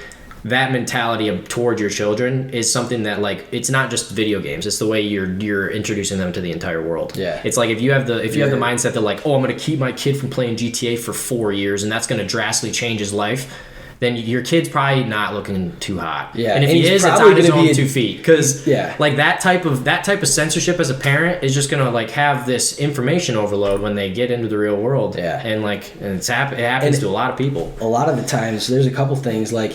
that mentality toward your children is something that like it's not just video games. It's the way you're introducing them to the entire world. Yeah. It's like if you have the mindset that like, oh, I'm going to keep my kid from playing GTA for 4 years and that's going to drastically change his life, then your kid's probably not looking too hot. Yeah, and if he is, it's on his own 2 feet. Because like that type of censorship as a parent is just gonna like have this information overload when they get into the real world. Yeah, and like it happens to a lot of people. A lot of the times, there's a couple things like.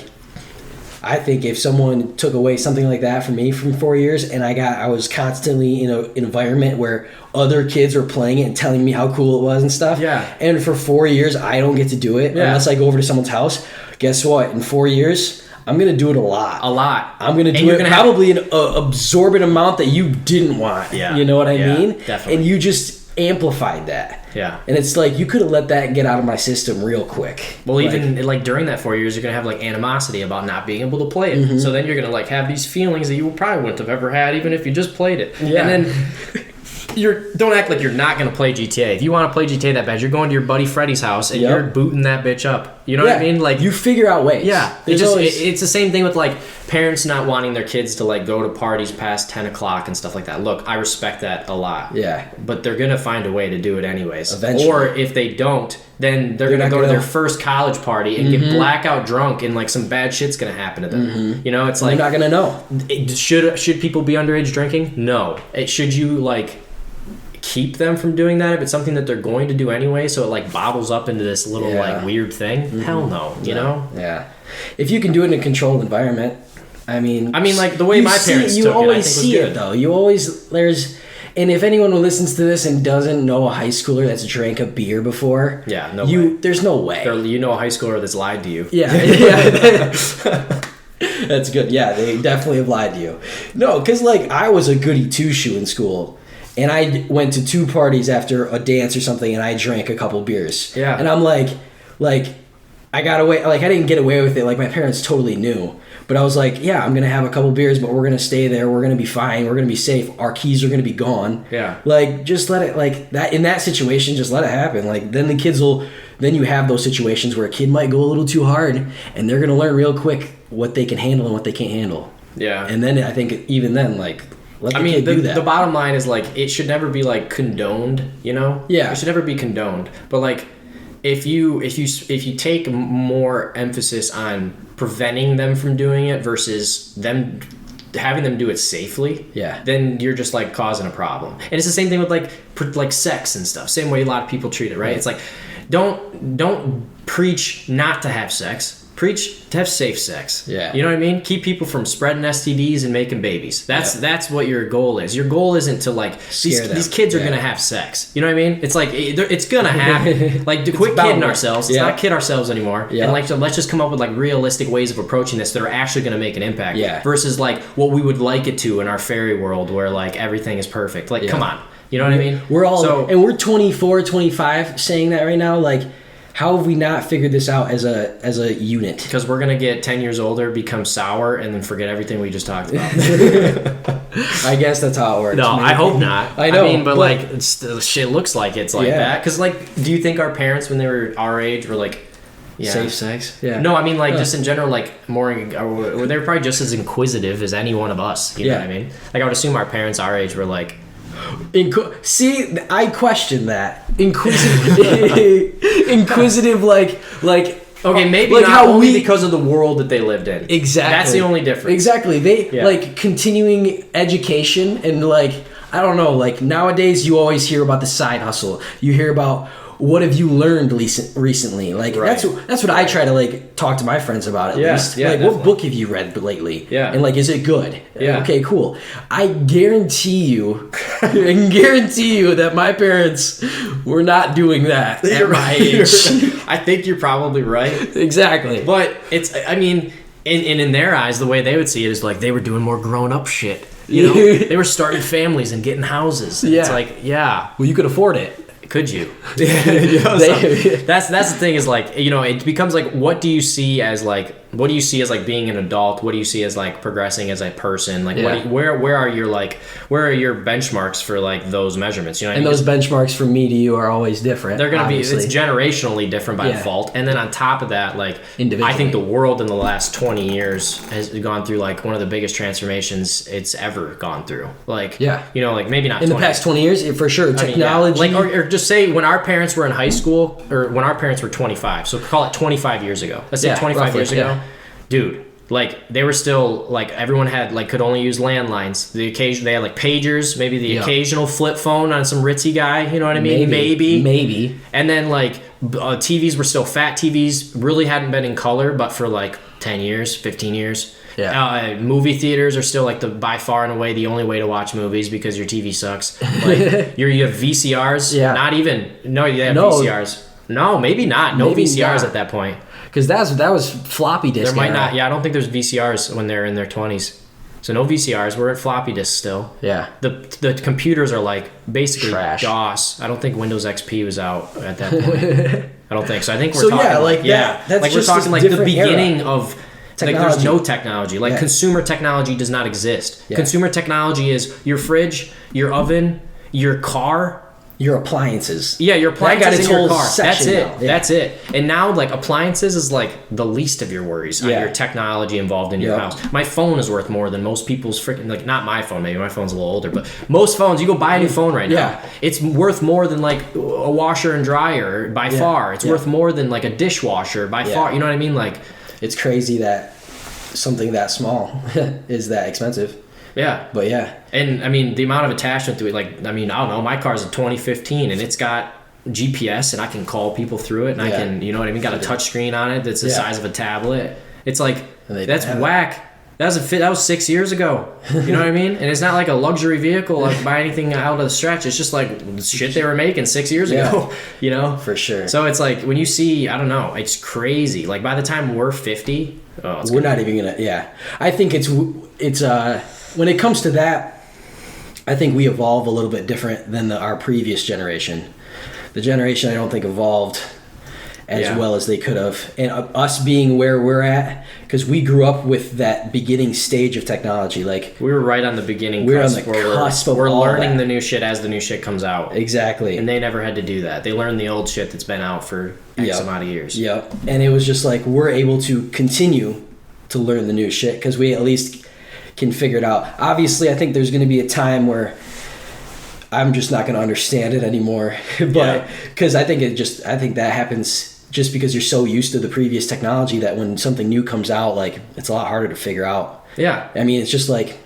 I think if someone took away something like that from me from 4 years and I was constantly in an environment where other kids were playing it and telling me how cool it was and stuff. Yeah. And for 4 years, I don't get to do it unless I go over to someone's house. Guess what? In 4 years, I'm going to do it a lot. I'm going to do it probably an absorbent amount that you didn't want. Yeah. You know what I mean? Definitely. And you just amplified that. Yeah. And it's like, you could have let that get out of my system real quick. Well, even like during that 4 years, you're going to have like animosity about not being able to play it. Mm-hmm. So then you're going to like have these feelings that you probably wouldn't have ever had even if you just played it. Yeah. And then don't act like you're not gonna play GTA. If you want to play GTA that bad, you're going to your buddy Freddie's house and Yep. you're booting that bitch up. You know what I mean? Like you figure out ways. yeah, There's it's the same thing with like parents not wanting their kids to like go to parties past 10 o'clock and stuff like that. Look, I respect that a lot. Yeah. But they're gonna find a way to do it anyways. Eventually. Or if they don't, then they're gonna not go to gonna- their first college party and get blackout drunk and like some bad shit's gonna happen to them. You know, it's You're like not gonna know. should people be underage drinking? No. Should you like keep them from doing that if it's something that they're going to do anyway, so it like bobbles up into this little Yeah. like weird thing? Hell no, you know? Yeah. If you can do it in a controlled environment, I mean, like the way you my see parents you took it, I always think was see good. it though. You always and if anyone who listens to this and doesn't know a high schooler that's drank a beer before, Yeah, no way. There's no way. You know a high schooler that's lied to you. Yeah, yeah. That's good. Yeah, they definitely have lied to you. No, because like I was a goody two shoe in school, and I went to 2 parties after a dance or something, and I drank a couple beers. Yeah. and I'm like I got away. Like I didn't get away with it. Like my parents totally knew. But I was like, yeah, I'm gonna have a couple beers, but we're gonna stay there. We're gonna be fine. We're gonna be safe. Our keys are gonna be gone. Yeah. Like just let it like that in that situation. Just let it happen. Like then the kids will. Then you have those situations where a kid might go a little too hard, and they're gonna learn real quick what they can handle and what they can't handle. Yeah. And then I think even then, like let the I mean, kid do that. the bottom line is like it should never be like condoned, you know? Yeah. It should never be condoned. But like if you take more emphasis on preventing them from doing it versus them having them do it safely, Yeah. then you're just like causing a problem. And it's the same thing with like sex and stuff. Same way a lot of people treat it, right? It's like don't preach not to have sex. Preach to have safe sex. Yeah. You know what I mean? Keep people from spreading STDs and making babies. That's what your goal is. Your goal isn't to like Scare them. these kids are Yeah. gonna have sex. You know what I mean? It's like it's gonna happen. Like to quit bound kidding to. ourselves. Let's Yeah. not kid ourselves anymore. Yeah. And like so let's just come up with like realistic ways of approaching this that are actually gonna make an impact. Yeah. Versus like what we would like it to in our fairy world where like everything is perfect. Like come on. You know what I mean? We're all so, and we're 24, 25 saying that right now. Like, how have we not figured this out as a unit? because we're gonna get 10 years older, become sour, and then forget everything we just talked about. I guess that's how it works. No, maybe. I hope not. I know, mean, but but- like, shit looks like it's like Yeah. that. Because, like, do you think our parents, when they were our age, were like, yeah. Safe sex. Yeah. No, I mean, like, just in general, like, or they were probably just as inquisitive as any one of us. You know Yeah. what I mean? Like, I would assume our parents our age were like, See, I question that. Inquisitive, like. okay, maybe like not how only we- because of the world that they lived in. Exactly. That's the only difference. Exactly. They Yeah. like continuing education and like I don't know, like nowadays you always hear about the side hustle. You hear about what have you learned recently? Like Right. that's what I try to like talk to my friends about at Yeah, least. yeah, like definitely. what book have you read lately? Yeah. And like is it good? Yeah. Okay, cool. I guarantee you that my parents were not doing that at my age. I think you're probably right. Exactly. But it's, I mean, in their eyes, the way they would see it is like they were doing more grown up shit. You know, they were starting families and getting houses. And It's Yeah. like, yeah, Well, you could afford it. could you? They- That's the thing is like, you know, it becomes like, what do you see as like being an adult? What do you see as like progressing as a person? Like, Yeah. where are your benchmarks for like those measurements? You know what And I mean? those benchmarks from me to you are always different. They're going to be, obviously. it's generationally different by Yeah. default. And then on top of that, like, Individually. I think the world in the last 20 years has gone through like one of the biggest transformations it's ever gone through. Like, Yeah. you know, like maybe not in the 20. past 20 years, for sure. I mean, yeah. Technology. Like, or just say when our parents were in high school or when our parents were 25. So call it 25 years ago. Let's say Yeah, 25 roughly, years ago. yeah. Dude, like they were still like everyone had like could only use landlines. They had like pagers, maybe the Yeah. occasional flip phone on some ritzy guy, you know what I mean? Maybe. And then like TVs were still fat TVs, really hadn't been in color, but for like 10 years, 15 years. Yeah. Movie theaters are still like by far and away the only way to watch movies because your TV sucks. Like you have VCRs. Yeah. Not even. No, you have No. VCRs. No, maybe not. No Maybe VCRs not. at that point. Because that was floppy disk. There might era. not. Yeah, I don't think there's VCRs when they're in their 20s. So no VCRs. We're at floppy disks still. Yeah. The computers are like basically Trash. DOS. I don't think Windows XP was out at that point. I don't think so. I think we're So, talking yeah, like that- yeah, that's like just we're a talking like the different era. beginning of like there's Technology. no technology. Like Yeah. consumer technology does not exist. Yeah. Consumer technology is your fridge, your oven, your car. Your appliances. Yeah, your appliances That got its in your whole car. That's section it. now. Yeah. That's it. And now, like, appliances is like the least of your worries on Yeah. your technology involved in your Yep. house. My phone is worth more than most people's freaking, like, not my phone, maybe my phone's a little older, but most phones, you go buy a new phone right now. Yeah. It's worth more than like a washer and dryer by far. It's Yeah. worth more than like a dishwasher by Yeah. far. You know what I mean? Like, It's crazy that something that small is that expensive. yeah. But yeah. And I mean, the amount of attachment to it, like, I mean, I don't know, my car's a 2015 and it's got GPS and I can call people through it and I Yeah. can, you know what I mean? Got a touch screen on it that's the Yeah. size of a tablet. It's like, And they that's have it. whack. That was 6 years ago. You know what I mean? And it's not like a luxury vehicle, like buy anything out of the stretch. It's just like shit they were making 6 years ago, you know? For sure. So it's like when you see, I don't know, it's crazy. Like by the time we're 50, it's We're not even gonna. Yeah, I think it's when it comes to that, I think we evolve a little bit different than our previous generation. The generation I don't think evolved as Yeah. well as they could have, and us being where we're at because we grew up with that beginning stage of technology. Like we were right on the beginning. We're on cusp the where cusp of we're all learning that. the new shit as the new shit comes out. exactly. And they never had to do that. They learned the old shit that's been out for X Yep. amount of years. Yep. And it was just like we're able to continue to learn the new shit because we at least can figure it out. Obviously, I think there's going to be a time where I'm just not going to understand it anymore. But Yeah. because I think that happens just because you're so used to the previous technology that when something new comes out, like it's a lot harder to figure out. Yeah. I mean, it's just like,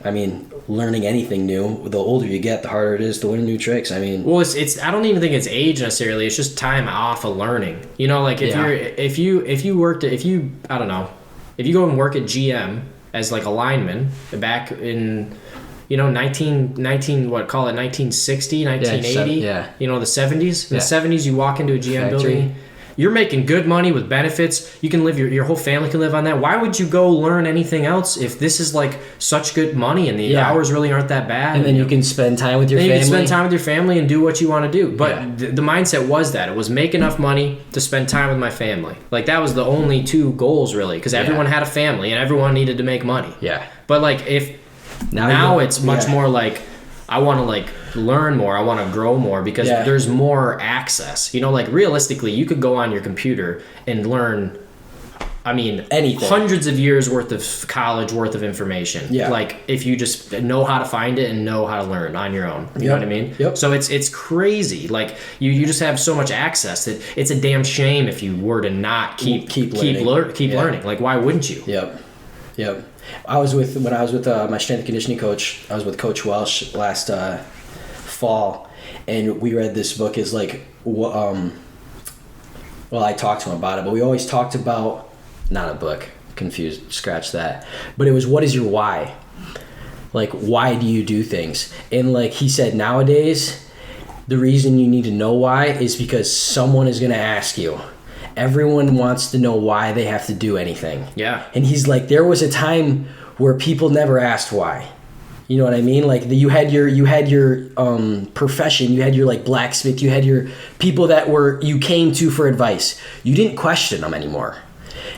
learning anything new, the older you get, the harder it is to learn new tricks. I mean, Well, it's I don't even think it's age necessarily. It's just time off of learning. You know, like if Yeah. if you I don't know, if you go and work at GM as like a lineman back in 1960, 1980, yeah. you know, the 70s. In Yeah. the 70s, you walk into a GM Factory. building, you're making good money with benefits. You can live, your whole family can live on that. Why would you go learn anything else if this is like such good money and the Yeah. hours really aren't that bad? and then you can spend time with your then family. you can spend time with your family and do what you want to do. But Yeah. the mindset was that it was make enough money to spend time with my family. Like that was the only two goals really, because everyone had a family and everyone needed to make money. Yeah. But like if Now now you- it's much yeah. more like I want to like learn more. I want to grow more because Yeah. there's more access. You know, like realistically, you could go on your computer and learn. I mean, Anything. hundreds of years worth of college worth of information. Yeah. Like if you just know how to find it and know how to learn on your own. You know Yep. what I mean? Yep. So it's crazy. Like you just have so much access that it's a damn shame if you were to not keep learning. Yeah. learning. Like why wouldn't you? Yep. When I was with my strength and conditioning coach, I was with Coach Welsh last fall, and we read this book. Is like, I talked to him about it, but we always talked about not a book. Confused, scratch that. But it was, what is your why? Like, why do you do things? And like he said, nowadays, the reason you need to know why is because someone is going to ask you. Everyone wants to know why they have to do anything. Yeah. And he's like, there was a time where people never asked why. You know what I mean? Like you had your profession, you had your like blacksmith, you had your people that you came to for advice. You didn't question them anymore.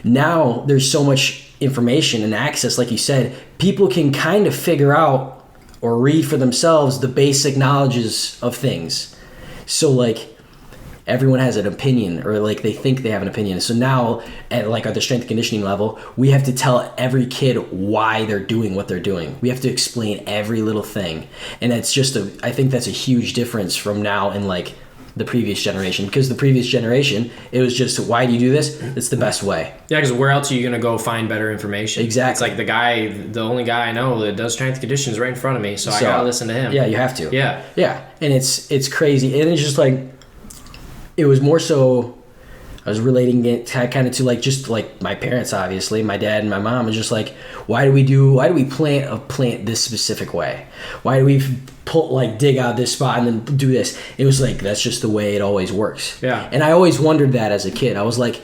Now there's so much information and access, like you said, people can kind of figure out or read for themselves the basic knowledges of things. So like everyone has an opinion, or like they think they have an opinion. So now at like at the strength and conditioning level, we have to tell every kid why they're doing what they're doing. We have to explain every little thing. And that's just I think that's a huge difference from now and like the previous generation, because the previous generation, it was just, why do you do this? It's the best way. Yeah, because where else are you going to go find better information? Exactly. It's like the only guy I know that does strength and conditioning is right in front of me, so I got to listen to him. Yeah, you have to. Yeah. Yeah. And it's crazy. And it's just like, it was more so, I was relating it kind of to like just like my parents, obviously, my dad and my mom, is just like, why do we plant a plant this specific way? Why do we dig out this spot and then do this? It was like, that's just the way it always works. Yeah. And I always wondered that as a kid. I was like,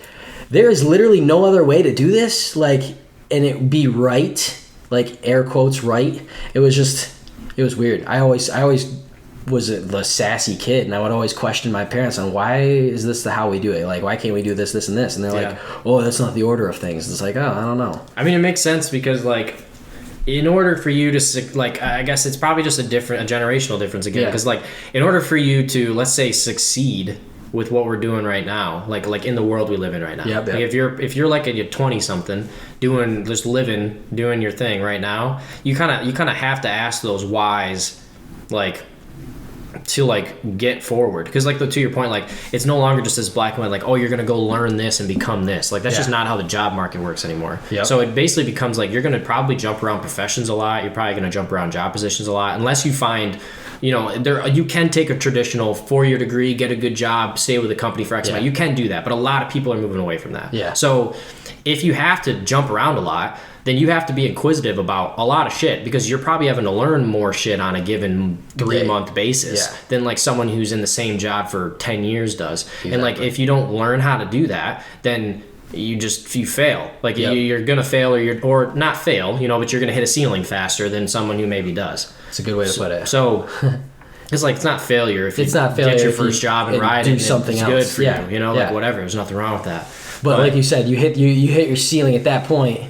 there is literally no other way to do this, like, and it be right, like air quotes right. It was weird. I always was the sassy kid, and I would always question my parents on, why is this how we do it? Like, why can't we do this, this, and this? And they're like, oh, that's not the order of things. It's like, oh, I don't know. I mean, it makes sense because like in order for you to like, I guess it's probably just a generational difference again, Yeah. because like in order for you to, let's say, succeed with what we're doing right now, like in the world we live in right now. Yep. Like if you're like a 20 something doing your thing right now, you kind of have to ask those whys, like, to like get forward, because like to your point, like it's no longer just this black and white, like, oh, you're gonna go learn this and become this. Like that's Yeah. just not how the job market works anymore. Yep. So it basically becomes like you're gonna probably jump around professions a lot. You're probably gonna jump around job positions a lot, unless you find, you know, you can take a traditional 4-year degree, get a good job, stay with a company for X amount. Yeah. You can do that, but a lot of people are moving away from that. Yeah. So if you have to jump around a lot, then you have to be inquisitive about a lot of shit, because you're probably having to learn more shit on a given 3-month basis Yeah. than like someone who's in the same job for 10 years does. And like if you don't learn how to do that, then you fail. Like Yep. you're gonna fail, or not fail, you know, but you're gonna hit a ceiling faster than someone who maybe does. It's a good way to put it. So it's like, it's not failure if It's you not failure get your if you- first job and and ride do it. something it's else. good for Yeah. you, you know, Yeah. like whatever. There's nothing wrong with that. But like you said, you hit your ceiling at that point.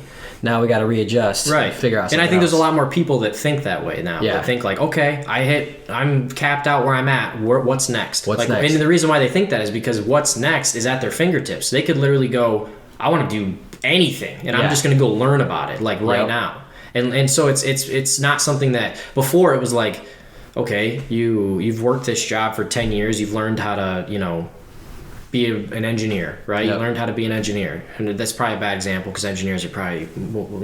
Now we got to readjust, Right. Figure out. And I something think there's a else. lot more people that think that way now. Yeah. That think like, okay, I'm capped out where I'm at. What's next? What's like, next? And the reason why they think that is because what's next is at their fingertips. They could literally go, I want to do anything, and I'm Yeah. just going to go learn about it, like right Yep. now. And so it's not something that before it was like, okay, you've worked this job for 10 years, you've learned how to, you know, be an engineer, right? Yep. You learned how to be an engineer, and that's probably a bad example because engineers are probably,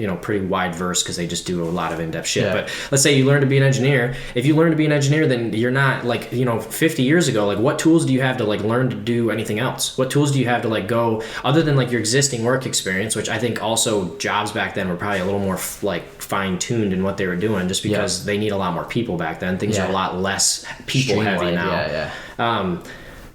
you know, pretty wide verse because they just do a lot of in-depth shit. Yeah. But let's say you learn to be an engineer. If you learn to be an engineer, then you're not like, you know, 50 years ago, like what tools do you have to like learn to do anything else? What tools do you have to like go other than like your existing work experience, which I think also jobs back then were probably a little more like fine-tuned in what they were doing, just because they need a lot more people back then. Things are a lot less people heavy Streamlined, now. Yeah.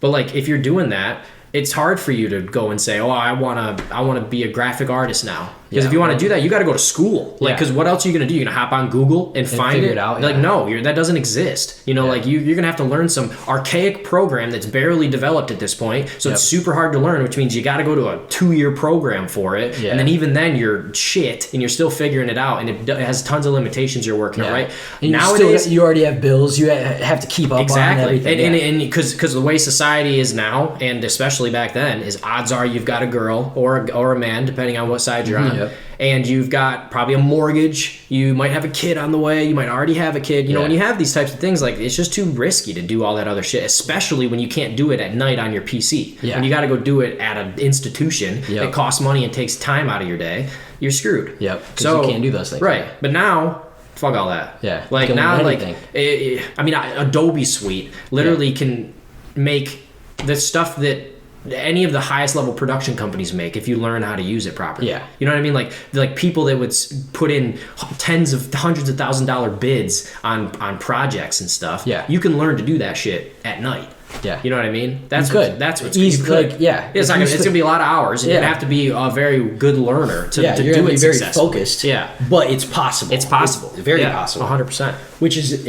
But like if you're doing that, it's hard for you to go and say, oh, I wanna be a graphic artist now. Because Yeah. if you want to do that, you got to go to school. Like, Yeah. because what else are you gonna do? You're gonna hop on Google and find figure it. it out, Like, yeah. no, that doesn't exist. You know, Yeah. like you're gonna have to learn some archaic program that's barely developed at this point. So it's super hard to learn, which means you got to go to a 2-year program for it. Yeah. And then even then you're shit, and you're still figuring it out, and it has tons of limitations you're working on, right? And Nowadays, you already have bills. You have to keep up on exactly, everything. and because the way society is now, and especially back then, is odds are you've got a girl or a man, depending on what side you're on, Yep. and you've got probably a mortgage. You might have a kid on the way. You might already have a kid. You know, Yeah. when you have these types of things, like it's just too risky to do all that other shit, especially when you can't do it at night on your PC. Yeah. When you got to go do it at an institution Yep. that costs money and takes time out of your day, you're screwed. Yep, 'cause you can't do those things. Right, but now. Fuck all that. Yeah, Like you can now, learn like anything. I mean, Adobe Suite literally can make the stuff that any of the highest level production companies make if you learn how to use it properly. Yeah. You know what I mean? Like people that would put in hundreds of $1,000 bids on projects and stuff. Yeah. You can learn to do that shit at night. Yeah. You know what I mean? That's You what, could. that's what's Easy, you could. like, yeah. It's not gonna, it's gonna be a lot of hours. And Yeah. you're gonna have to be a very good learner to you're do gonna it be very successfully. focused. Yeah. but it's possible. It's possible. It's very Yeah, possible. 100%. Which is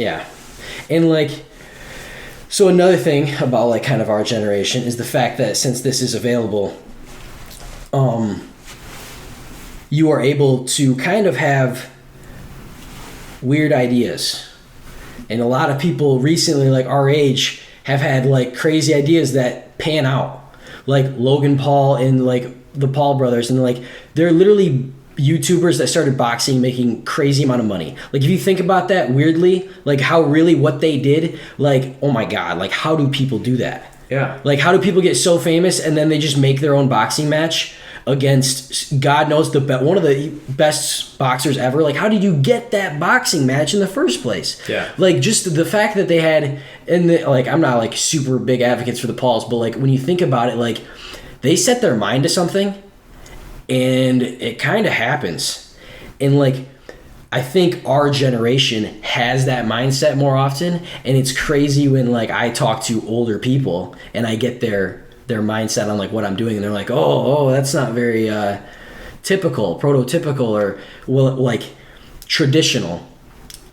and like, so another thing about like kind of our generation is the fact that since this is available, you are able to kind of have weird ideas, and a lot of people recently, like our age, have had like crazy ideas that pan out, like Logan Paul and like the Paul brothers, and like they're literally YouTubers that started boxing making crazy amount of money. Like if you think about that weirdly, like how really what they did, like oh my god, like how do people do that? Yeah. Like how do people get so famous and then they just make their own boxing match against God knows one of the best boxers ever? Like how did you get that boxing match in the first place? Yeah. Like just the fact that they had, and like I'm not like super big advocates for the Pauls, but like when you think about it, like they set their mind to something and it kind of happens. And like I think our generation has that mindset more often, and it's crazy when like I talk to older people and I get their mindset on like what I'm doing, and they're like, oh, that's not very typical, prototypical, or well, like traditional.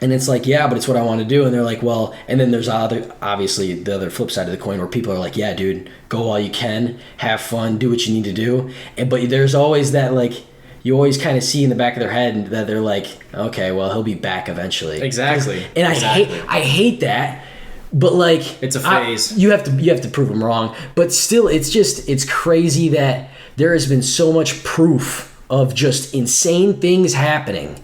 And it's like, yeah, but it's what I want to do. And they're like, well, and then there's obviously the other flip side of the coin where people are like, yeah, dude, go all you can, have fun, do what you need to do. But there's always that like, you always kind of see in the back of their head that they're like, okay, well, he'll be back eventually. Exactly. And I hate that. But like, it's a phase. You have to prove them wrong. But still, it's crazy that there has been so much proof of just insane things happening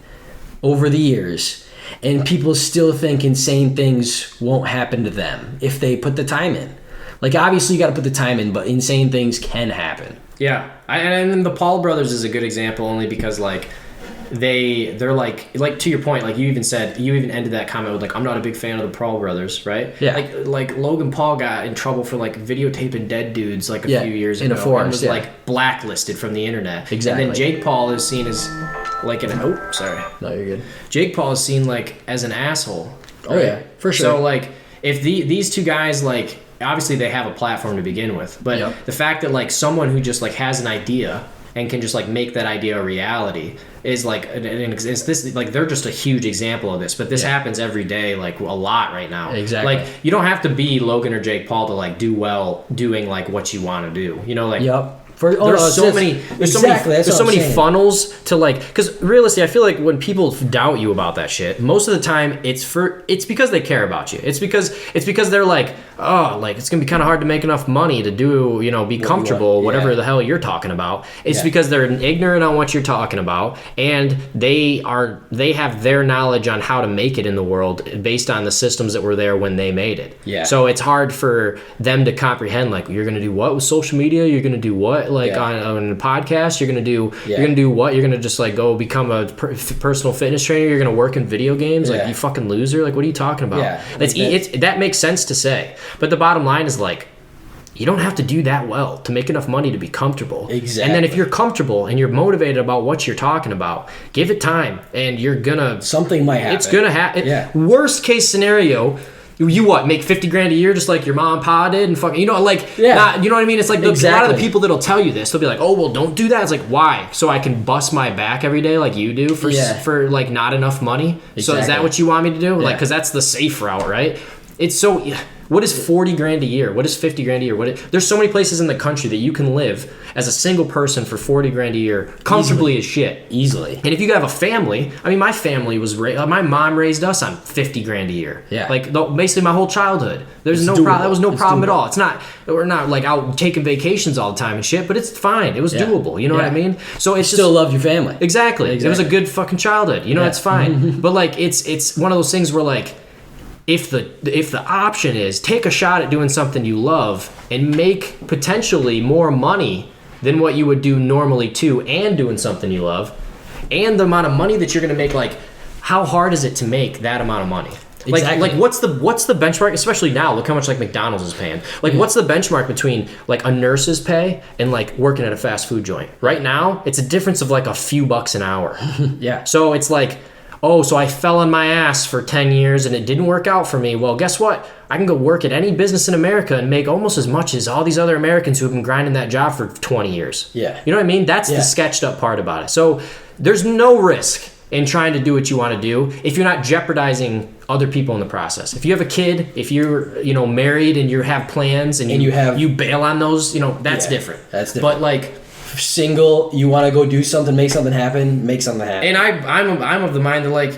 over the years, and people still think insane things won't happen to them if they put the time in. Like, obviously, you got to put the time in, but insane things can happen. Yeah, and then the Paul brothers is a good example only because like they're like to your point, like you even ended that comment with like, I'm not a big fan of the Paul brothers, right? Yeah. Like Logan Paul got in trouble for like videotaping dead dudes like a few years ago. In a forest, and was like blacklisted from the internet. Exactly. And then Jake Paul is seen as like sorry. No, you're good. Jake Paul is seen like as an asshole. Oh yeah, for sure. So like if these two guys like obviously they have a platform to begin with, but the fact that like someone who just like has an idea and can just like make that idea a reality is like it's this like they're just a huge example of this. But this happens every day, like a lot right now. Exactly. Like you don't have to be Logan or Jake Paul to like do well doing like what you want to do. You know, like there's so many funnels to like, because realistically I feel like when people doubt you about that shit, most of the time it's because they care about you. It's because they're like, oh, like it's gonna be kind of hard to make enough money to do, you know, be comfortable, whatever the hell you're talking about. It's because they're ignorant on what you're talking about, and they have their knowledge on how to make it in the world based on the systems that were there when they made it. Yeah. So it's hard for them to comprehend, like, you're gonna do what with social media? You're gonna do what on a podcast? You're gonna do what? You're gonna just like go become a personal fitness trainer? You're gonna work in video games? Like, you fucking loser? Like, what are you talking about? Yeah. That makes sense to say, but the bottom line is like, you don't have to do that well to make enough money to be comfortable. Exactly. And then if you're comfortable and you're motivated about what you're talking about, give it time, and something might happen. It's gonna happen. Yeah. Worst case scenario, you make $50,000 a year just like your mom and pa did, and fucking, you know, like, you know what I mean? It's like a lot of the people that'll tell you this, they'll be like, oh, well, don't do that. It's like, why? So I can bust my back every day like you do for like not enough money? Exactly. So is that what you want me to do? Like, because that's the safe route, right? It's so... What is $40,000 a year? What is $50,000 a year? There's so many places in the country that you can live as a single person for $40,000 a year comfortably as shit. Easily. And if you have a family, I mean, my family was my mom raised us on $50,000 a year. Yeah. Like basically my whole childhood. There's no problem. That was no problem at all. We're not like out taking vacations all the time and shit, but it's fine. It was doable. You know what I mean? So it's still love your family. Exactly. It was a good fucking childhood. You know, it's fine. But like it's one of those things where like, if the option is take a shot at doing something you love and make potentially more money than what you would do normally too, and doing something you love, and the amount of money that you're going to make, like, how hard is it to make that amount of money? Exactly. Like what's the benchmark, especially now? Look how much like McDonald's is paying. Like, what's the benchmark between like a nurse's pay and like working at a fast food joint? Right now, it's a difference of like a few bucks an hour. Yeah. So it's like, oh, so I fell on my ass for 10 years and it didn't work out for me. Well, guess what? I can go work at any business in America and make almost as much as all these other Americans who have been grinding that job for 20 years. Yeah. You know what I mean? That's the sketched up part about it. So there's no risk in trying to do what you want to do if you're not jeopardizing other people in the process. If you have a kid, if you're, you know, married and you have plans and you bail on those, you know, that's different. That's different. But like, single, you want to go do something, make something happen, make something happen. And I'm of the mind that like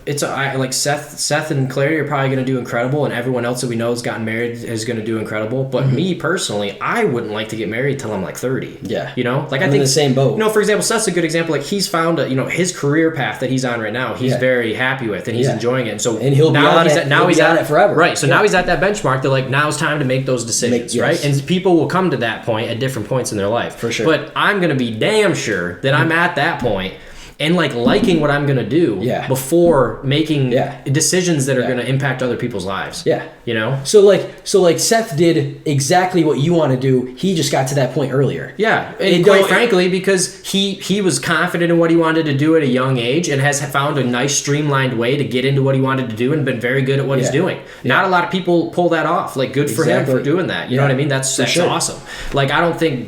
like Seth and Clary are probably going to do incredible, and everyone else that we know has gotten married is going to do incredible. But me personally, I wouldn't like to get married till I'm like 30. Yeah, you know, like I'm I think in the same boat. You know, for example, Seth's a good example. Like he's found his career path that he's on right now. He's very happy with, and he's enjoying it. And so he'll be on it forever. Right. So now he's at that benchmark. That like now it's time to make those decisions, right? And people will come to that point at different points in their life. For sure. But I'm going to be damn sure that I'm at that point. And like liking what I'm gonna do before making decisions that are gonna impact other people's lives. Yeah, you know. So like Seth did exactly what you want to do. He just got to that point earlier. Yeah, and quite frankly, because he was confident in what he wanted to do at a young age and has found a nice streamlined way to get into what he wanted to do and been very good at what he's doing. Not a lot of people pull that off. Like, good for him for doing that. You know what I mean? That's awesome. Like, I don't think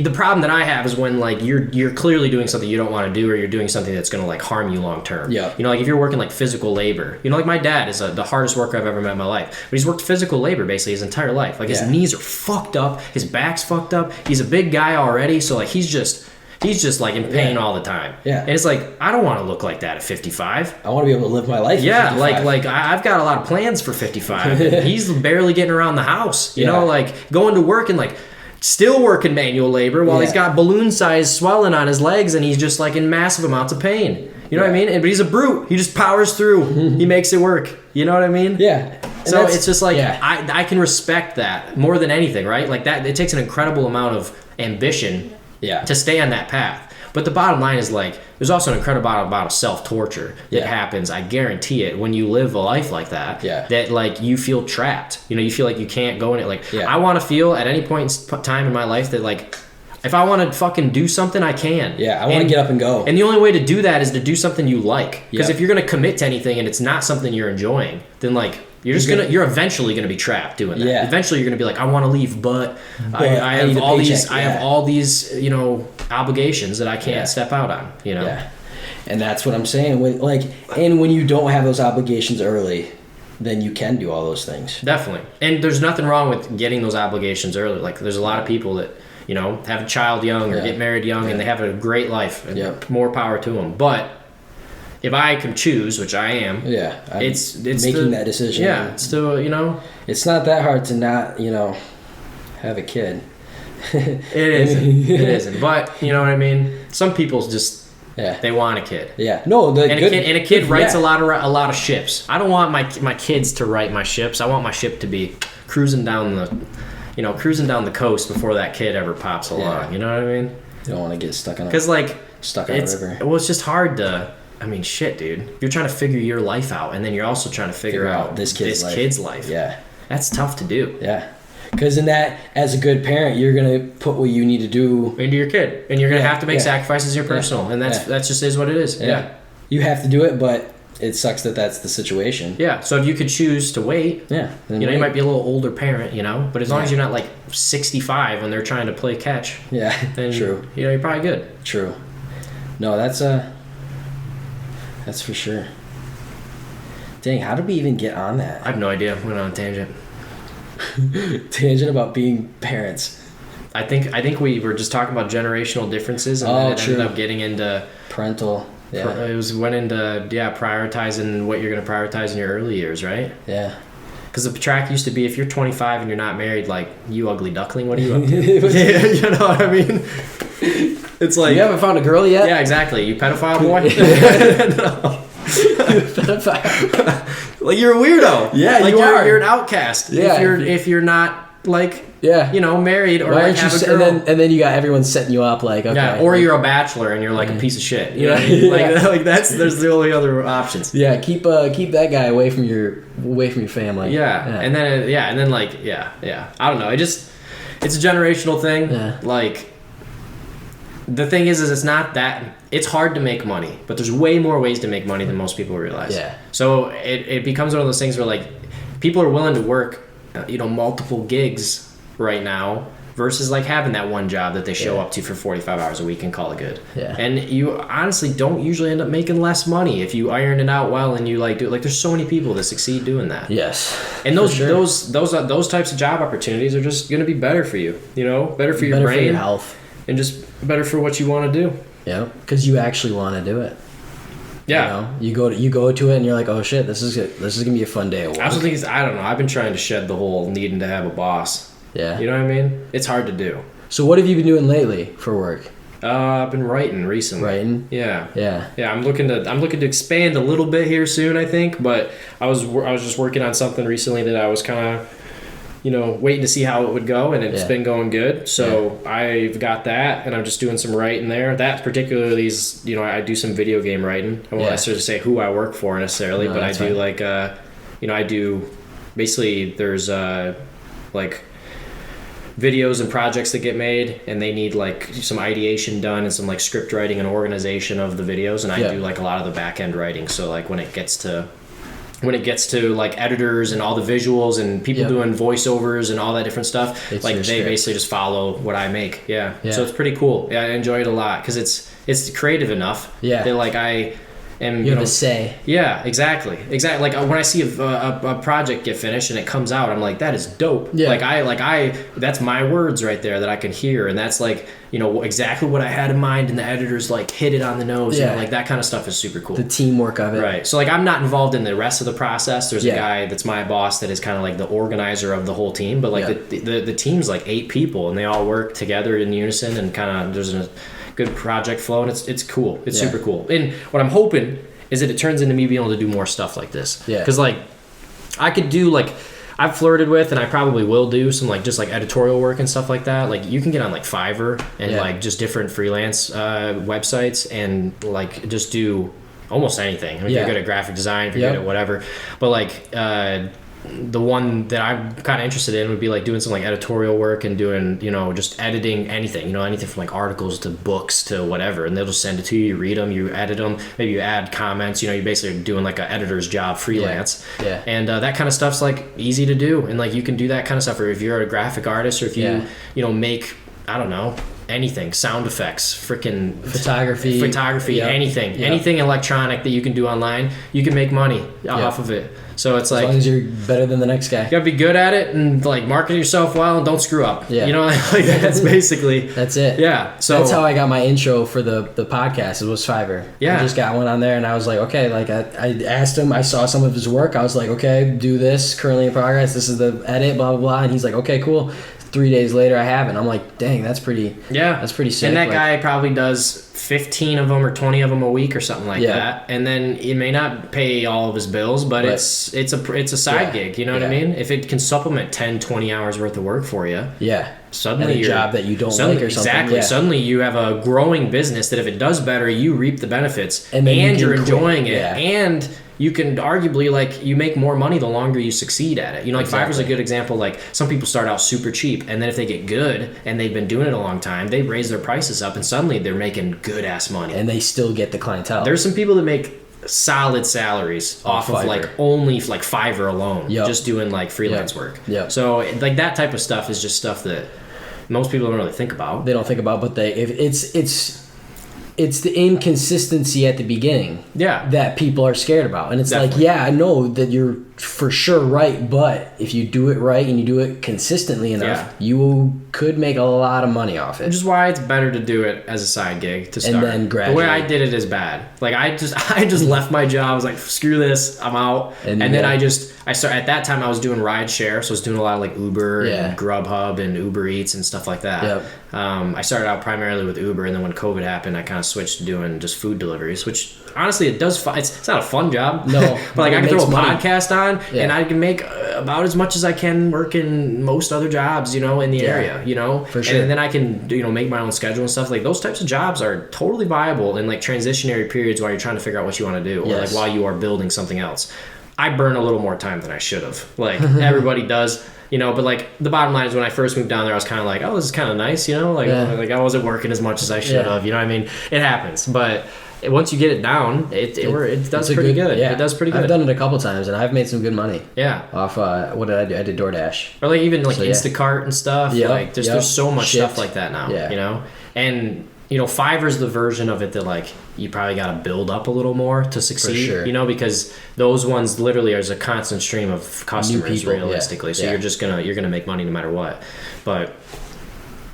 the problem that I have is when like you're clearly doing something you don't want to do, or you're doing something that's going to like harm you long term. Yeah. You know, like if you're working like physical labor, you know, like my dad is the hardest worker I've ever met in my life, but he's worked physical labor basically his entire life. Like his knees are fucked up, his back's fucked up. He's a big guy already, so like he's just like in pain all the time. Yeah. And it's like, I don't want to look like that at 55. I want to be able to live my life. Yeah, at 55. like I've got a lot of plans for 55. And he's barely getting around the house, you Yeah. know, like going to work and like still working manual labor while he's got balloon-sized swelling on his legs, and he's just like in massive amounts of pain. You know what I mean? But he's a brute. He just powers through. He makes it work. You know what I mean? Yeah. And So it's just like, yeah. I can respect that more than anything, right? Like that, it takes an incredible amount of ambition Yeah. to stay on that path. But the bottom line is like, there's also an incredible amount of self-torture that happens, I guarantee it, when you live a life like that. Yeah. That like you feel trapped. You know, you feel like you can't go in it. Like Yeah. I want to feel at any point in time in my life that like, if I want to fucking do something, I can. Yeah, I want to get up and go. And the only way to do that is to do something you like. Because Yeah. if you're gonna commit to anything and it's not something you're enjoying, then like you're eventually gonna be trapped doing that. Yeah. Eventually you're gonna be like, I want to leave, but I need have a all paycheck, these I have all these, you know, obligations that I can't Yeah. step out on. You know. Yeah. And that's what I'm saying. And when you don't have those obligations early, then you can do all those things. Definitely. And there's nothing wrong with getting those obligations early. Like there's a lot of people that, you know, have a child young or Yeah. get married young and they have a great life. And Yep. more power to them. But if I can choose, which I am, Yeah. I'm it's making that decision. Yeah, it's still, you know, It's not that hard to not, have a kid. it isn't. It isn't. But you know what I mean. Some people just Yeah. they want a kid. Yeah. No, And a kid writes yeah. a lot of ships. I don't want my kids to write my ships. I want my ship to be cruising down the coast before that kid ever pops along. Yeah. You know what I mean? You don't want to get stuck on Because like stuck on a river. well, it's just hard to. I mean, shit, dude. You're trying to figure your life out, and then you're also trying to figure out this kid's life. Yeah. That's tough to do. Yeah. Because in that, as a good parent, you're going to put what you need to do. Into your kid, and you're gonna have to make Yeah. sacrifices in your personal, and that's just is what it is. Yeah. You have to do it, but it sucks that that's the situation. Yeah. So if you could choose to wait, Yeah. Then you know, you wait. might be a little older parent, you know, but as long as you're not like 65 and they're trying to play catch, Yeah. then True. you know, you're probably good. True. No, that's for sure. Dang, how did we even get on I that? have no idea. Went on a tangent. Tangent about being parents. I think we were just talking about generational differences, and Oh, then it true. ended up getting into Parental. Yeah. it went into prioritizing what you're gonna prioritize in your early years, right? Yeah. Because the track used to be, if you're 25 and you're not married, like, you ugly duckling, what are you up to? Yeah, you know what I mean? It's like, You haven't found a girl yet? yeah, exactly. You pedophile boy. Like, you're a weirdo. Yeah, like, you are. You're an outcast. Yeah. If you're not like, Yeah. you know, married or Why like aren't you have a se- girl. and then you got everyone setting you up like, okay. Yeah, or you're a bachelor and you're like a piece of shit. You know what I mean? Like, Yeah. like there's the only other options. Yeah, keep that guy away from your family. Yeah. And then like I don't know. It's a generational thing. Yeah. Like, the thing is it's not that it's hard to make money, but there's way more ways to make money than most people realize. Yeah. So it becomes one of those things where like people are willing to work, multiple gigs right now versus like having that one job that they show up to for 45 hours a week and call it good. Yeah. And you honestly don't usually end up making less money if you iron it out well and you like do it. Like, there's so many people that succeed doing that. Yes. And For sure. those types of job opportunities are just going to be better for you, better for your Better brain for your health. and just better for what you want to do. Yeah, because you actually want to do it. Yeah. You go to it and you're like, oh shit, this is gonna be a fun day at work. I also think I don't know. I've been trying to shed the whole needing to have a boss. Yeah. You know what I mean? It's hard to do. So what have you been doing lately for work? I've been writing recently. Writing? Yeah. Yeah. Yeah, I'm looking to expand a little bit here soon, I think, but I was just working on something recently that I was kind of waiting to see how it would go, and it's been going good. So I've got that, and I'm just doing some writing there. That particularly is, I do some video game writing. I won't necessarily say who I work for necessarily, but I do fine. I do basically there's like videos and projects that get made, and they need like some ideation done and some like script writing and organization of the videos, and I do like a lot of the back end writing. So like when it gets to when it gets to like editors and all the visuals and people Yep. doing voiceovers and all that different stuff, It's like your they script. basically just follow what I make. Yeah. Yeah. So it's pretty cool. Yeah, I enjoy it a lot because it's creative enough. Yeah. That like I am, You have a say. yeah, exactly. Like when I see a project get finished and it comes out, I'm like, that is dope. Yeah. That's my words right there that I can hear, and that's like, exactly what I had in mind, and the editors like hit it on the nose. Yeah. Like that kind of stuff is super cool. The teamwork of it. Right. So like I'm not involved in the rest of the process. There's Yeah. a guy that's my boss that is kind of like the organizer of the whole team, but like Yeah. the team's like 8 people and they all work together in unison and kind of there's a good project flow, and it's cool. It's Yeah. super cool. And what I'm hoping is that it turns into me being able to do more stuff like this. Yeah. Cuz like I could do like I've flirted with, and I probably will do some like just like editorial work and stuff like that. Like you can get on like Fiverr and Yeah. like just different freelance websites and like just do almost anything. I mean, if Yeah. you're good at graphic design, if you're Yep. good at whatever. But like the one that I'm kind of interested in would be like doing some like editorial work and doing, just editing anything, anything from like articles to books to whatever. And they'll just send it to you, you read them, you edit them, maybe you add comments, you're basically doing like an editor's job freelance. Yeah. And that kind of stuff's like easy to do. And like you can do that kind of stuff, or if you're a graphic artist, or if you, make, I don't know, anything, sound effects, freaking Photography. Yep. anything, Yep. anything electronic that you can do online, you can make money off of it. So it's As like, long as you're better than the next guy. you gotta be good at it and like market yourself well and don't screw up. Yeah. Like that's basically. That's it. Yeah. So that's how I got my intro for the podcast. It was Fiverr. Yeah. I just got one on there, and I was like, okay. Like I asked him. I saw some of his work. I was like, okay, do this. Currently in progress. This is the edit. Blah blah blah. And he's like, okay, cool. 3 days later, I have it. And I'm like, dang, that's pretty. Yeah. That's pretty sick. And that Like, guy probably does 15 of them or 20 of them a week or something like Yeah. that. And then it may not pay all of his bills, but it's a side Yeah. gig. You know what I Yeah. mean? If it can supplement 10, 20 hours worth of work for you. Yeah. Suddenly And a you're job that you don't suddenly, like or something. Exactly. Yeah. Suddenly you have a growing business that if it does better, you reap the benefits And then you you're can quit. enjoying it. Yeah. And you can arguably like you make more money the longer you succeed at it. Like Exactly. Fiverr's a good example. Like some people start out super cheap, and then if they get good and they've been doing it a long time, they raise their prices up, and suddenly they're making good ass money. And they still get the clientele. There's some people that make solid salaries off of Fiverr. like only like Fiverr alone, Yep. just doing like freelance Yep. work. Yep. So like that type of stuff is just stuff that most people don't really think about. They don't think about, but it's the inconsistency at the beginning Yeah. that people are scared about. And it's Definitely. like, yeah, I know that you're for sure right, but if you do it right and you do it consistently enough, Yeah. you could make a lot of money off it. Which is why it's better to do it as a side gig to start. then the gradually. way I did it is bad. Like I just left my job. I was like, screw this, I'm out. And And then yeah. I started at that time. I was doing ride share, so I was doing a lot of like Uber Yeah. and Grubhub and Uber Eats and stuff like that. Yep. I started out primarily with Uber, and then when COVID happened, I kind of switched to doing just food deliveries, which honestly it does. It's not a fun job. No, but like it I can throw a makes money. podcast on, Yeah. and I can make about as much as I can working most other jobs, in the Yeah. area, For sure. And then I can, make my own schedule and stuff. Like those types of jobs are totally viable in like transitionary periods while you're trying to figure out what you want to do, or Yes. like while you are building something else. I burn a little more time than I should have. Like everybody does. But like the bottom line is when I first moved down there, I was kind of like, oh, this is kind of nice, like Yeah. like I wasn't working as much as I should Yeah. have. You know what I mean? It happens, but once you get it down, it does It's a pretty good. Yeah. It does pretty good. I've done it a couple times, and I've made some good money Yeah. off. What did I do? I did DoorDash. Or like even like So, yeah. Instacart and stuff. Yep, Like there's yep. so much Shipped. stuff like that now. Yeah. And Fiverr's the version of it that like you probably got to build up a little more to succeed. sure. Because those ones literally are a constant stream of customers people, yeah. realistically. So Yeah. you're gonna make money no matter what. But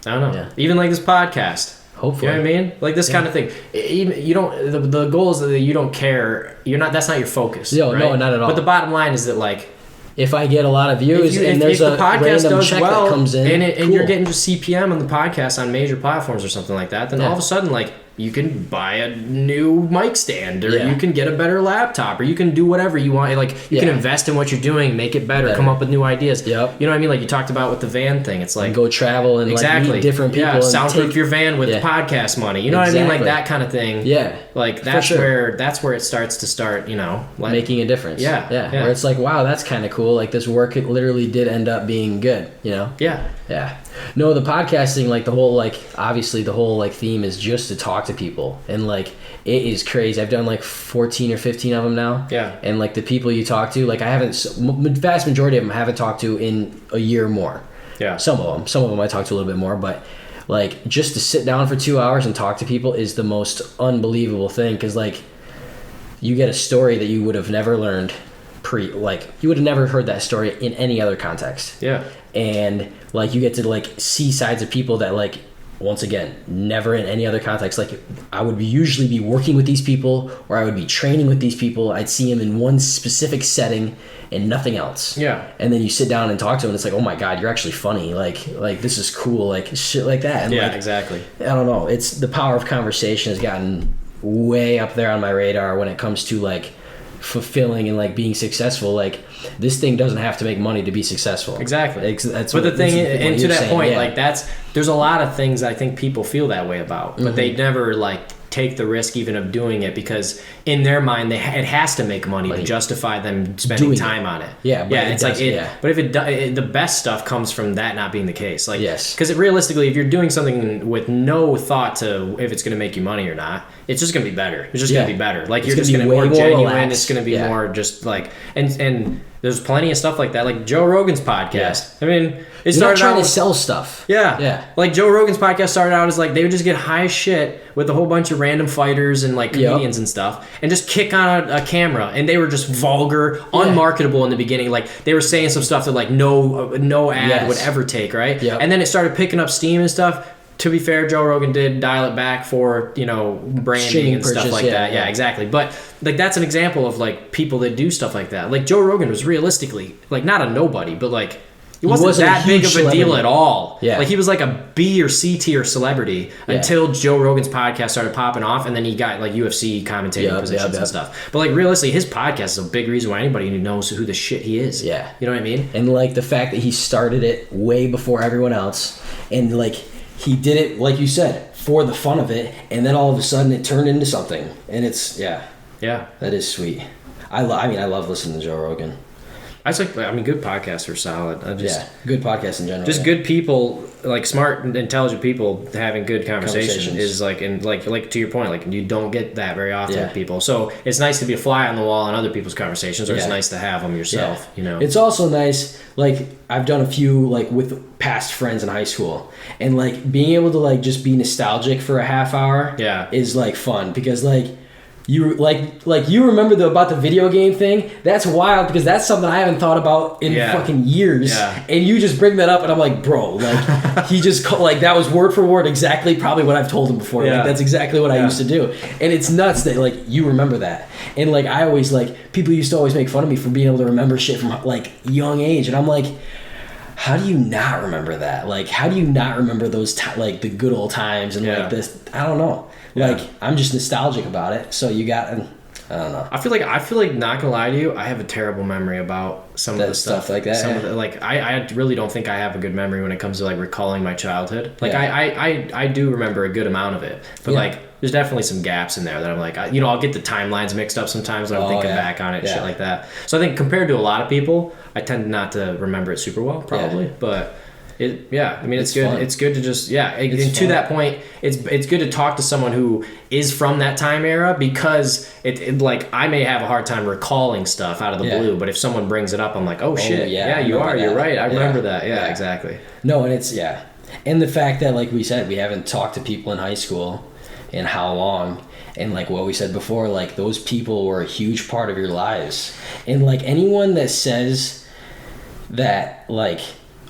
I don't know. Yeah. Even like this podcast. Hopefully. You know what I mean? Like this kind of thing. Even you don't. The goal is that you don't care. You're not. That's not your focus. No, right? no, not at all. But the bottom line is that like If I get a lot of views and there's the a podcast random does check well, that comes in, and cool. you're getting just CPM on the podcast on major platforms or something like that, then Yeah. all of a sudden like you can buy a new mic stand, or Yeah. you can get a better laptop, or you can do whatever you want. Like you can Yeah. invest in what you're doing, make it better, Better. come up with new ideas. Yep. You know what I mean? Like you talked about with the van thing. It's like and go travel and exactly like meet different people. Yeah, and soundproof take- your van with Yeah. podcast money. You know what I mean? Like Exactly. that kind of thing. Yeah, Like that's sure. where it starts to start. Like making a difference. Yeah, yeah. yeah. Where it's like, wow, that's kind of cool. Like this work, it literally did end up being good. yeah. Yeah. No, the podcasting, like the whole, like obviously the whole like theme is just to talk talk to people, and like it is crazy. I've done like 14 or 15 of them now. Yeah. And like the people you talk to, like I haven't, vast majority of them I haven't talked to in a year or more. Yeah. Some of them I talk to a little bit more, but like just to sit down for 2 hours and talk to people is the most unbelievable thing, because like you get a story that you would have never learned like you would have never heard that story in any other context. Yeah. And like you get to like see sides of people that like, once again, never in any other context. Like I would usually be working with these people, or I would be training with these people. I'd see them in one specific setting and nothing else. Yeah. And then you sit down and talk to them, and it's like, oh my God, you're actually funny. Like this is cool. Like shit like that. And Yeah, like, exactly. I don't know. It's the power of conversation has gotten way up there on my radar when it comes to like fulfilling and like being successful. Like this thing doesn't have to make money to be successful. Exactly. That's but what, the thing this is and what to you're that saying, point, yeah. like there's a lot of things I think people feel that way about, but they never like take the risk even of doing it, because in their mind it has to make money to justify them spending Doing time on it. Yeah, but it's like yeah. But if the best stuff comes from that not being the case, like Yes. because realistically, if you're doing something with no thought to if it's going to make you money or not, it's just going to be better. It's just going to be better. Like you're just going to be more genuine. relaxed. It's going to be more just like and there's plenty of stuff like that, like Joe Rogan's podcast. I mean, it You're not started trying out to with, sell stuff. yeah. Like Joe Rogan's podcast started out as like they would just get high as shit with a whole bunch of random fighters and like comedians and stuff, and just kick on a camera, and they were just vulgar, unmarketable in the beginning. Like they were saying some stuff that like no ad would ever take, right? Yep. And then it started picking up steam and stuff. To be fair, Joe Rogan did dial it back for, branding Streaming and stuff purchase, like that. Yeah, exactly. But like that's an example of like people that do stuff like that. Like Joe Rogan was realistically like not a nobody, but like he wasn't that big of a deal at all. Yeah. Like he was like a B or C tier celebrity until Joe Rogan's podcast started popping off, and then he got like UFC commentating positions and stuff. But like realistically, his podcast is a big reason why anybody knows who the shit he is. Yeah. You know what I mean? And like the fact that he started it way before everyone else, and like he did it, like you said, for the fun of it, and then all of a sudden it turned into something. And it's Yeah. that is sweet. I love listening to Joe Rogan. Good podcasts are solid. Good podcast in general. Just good people, like smart and intelligent people having good conversations Conversations. is like, and like to your point, like you don't get that very often Yeah. with people. So it's nice to be a fly on the wall in other people's conversations, or it's nice to have them yourself. It's also nice, like I've done a few like with past friends in high school, and like being able to like just be nostalgic for a half hour is like fun, because like you like you remember about the video game thing. That's wild, because that's something I haven't thought about in fucking years. And you just bring that up, and I'm like, bro, like he just like that was word for word exactly probably what I've told him before. Like that's exactly what I used to do. And it's nuts that like you remember that. And like I always like people used to always make fun of me for being able to remember shit from like young age, and I'm like, how do you not remember that? Like, how do you not remember those like the good old times and like this? I don't know. Like, I'm just nostalgic about it. So you got, I don't know. I feel like not gonna lie to you, I have a terrible memory about some of the stuff like that. Some of the, like I really don't think I have a good memory when it comes to like recalling my childhood. Like I do remember a good amount of it, but like there's definitely some gaps in there that I'm like, I'll get the timelines mixed up sometimes when I'm thinking back on it, shit like that. So I think compared to a lot of people, I tend not to remember it super well, probably, but. It's good. Fun. It's good to just and to that point, it's good to talk to someone who is from that time era, because it like I may have a hard time recalling stuff out of the blue, but if someone brings it up, I'm like, oh shit, you're right, I remember that. Yeah, exactly. No, and it's and the fact that like we said, we haven't talked to people in high school in how long. And like what we said before, like those people were a huge part of your lives. And like anyone that says that like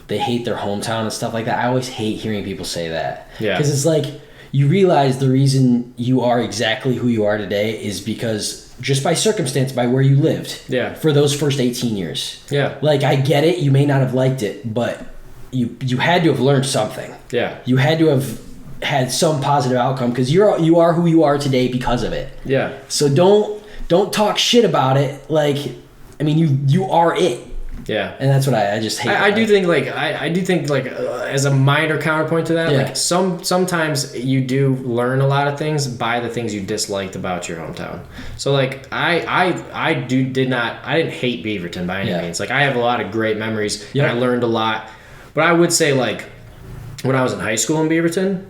they hate their hometown and stuff like that, I always hate hearing people say that. Yeah. Because it's like you realize the reason you are exactly who you are today is because just by circumstance, by where you lived. Yeah. For those first 18 years. Yeah. Like I get it, you may not have liked it, but you had to have learned something. Yeah. You had to have had some positive outcome, because you are who you are today because of it. Yeah. So don't talk shit about it. Like, I mean, you are it. Yeah. And that's what I just hate. I do think as a minor counterpoint to that, like sometimes you do learn a lot of things by the things you disliked about your hometown. So like I didn't hate Beaverton by any means. Like I have a lot of great memories and I learned a lot. But I would say like when I was in high school in Beaverton,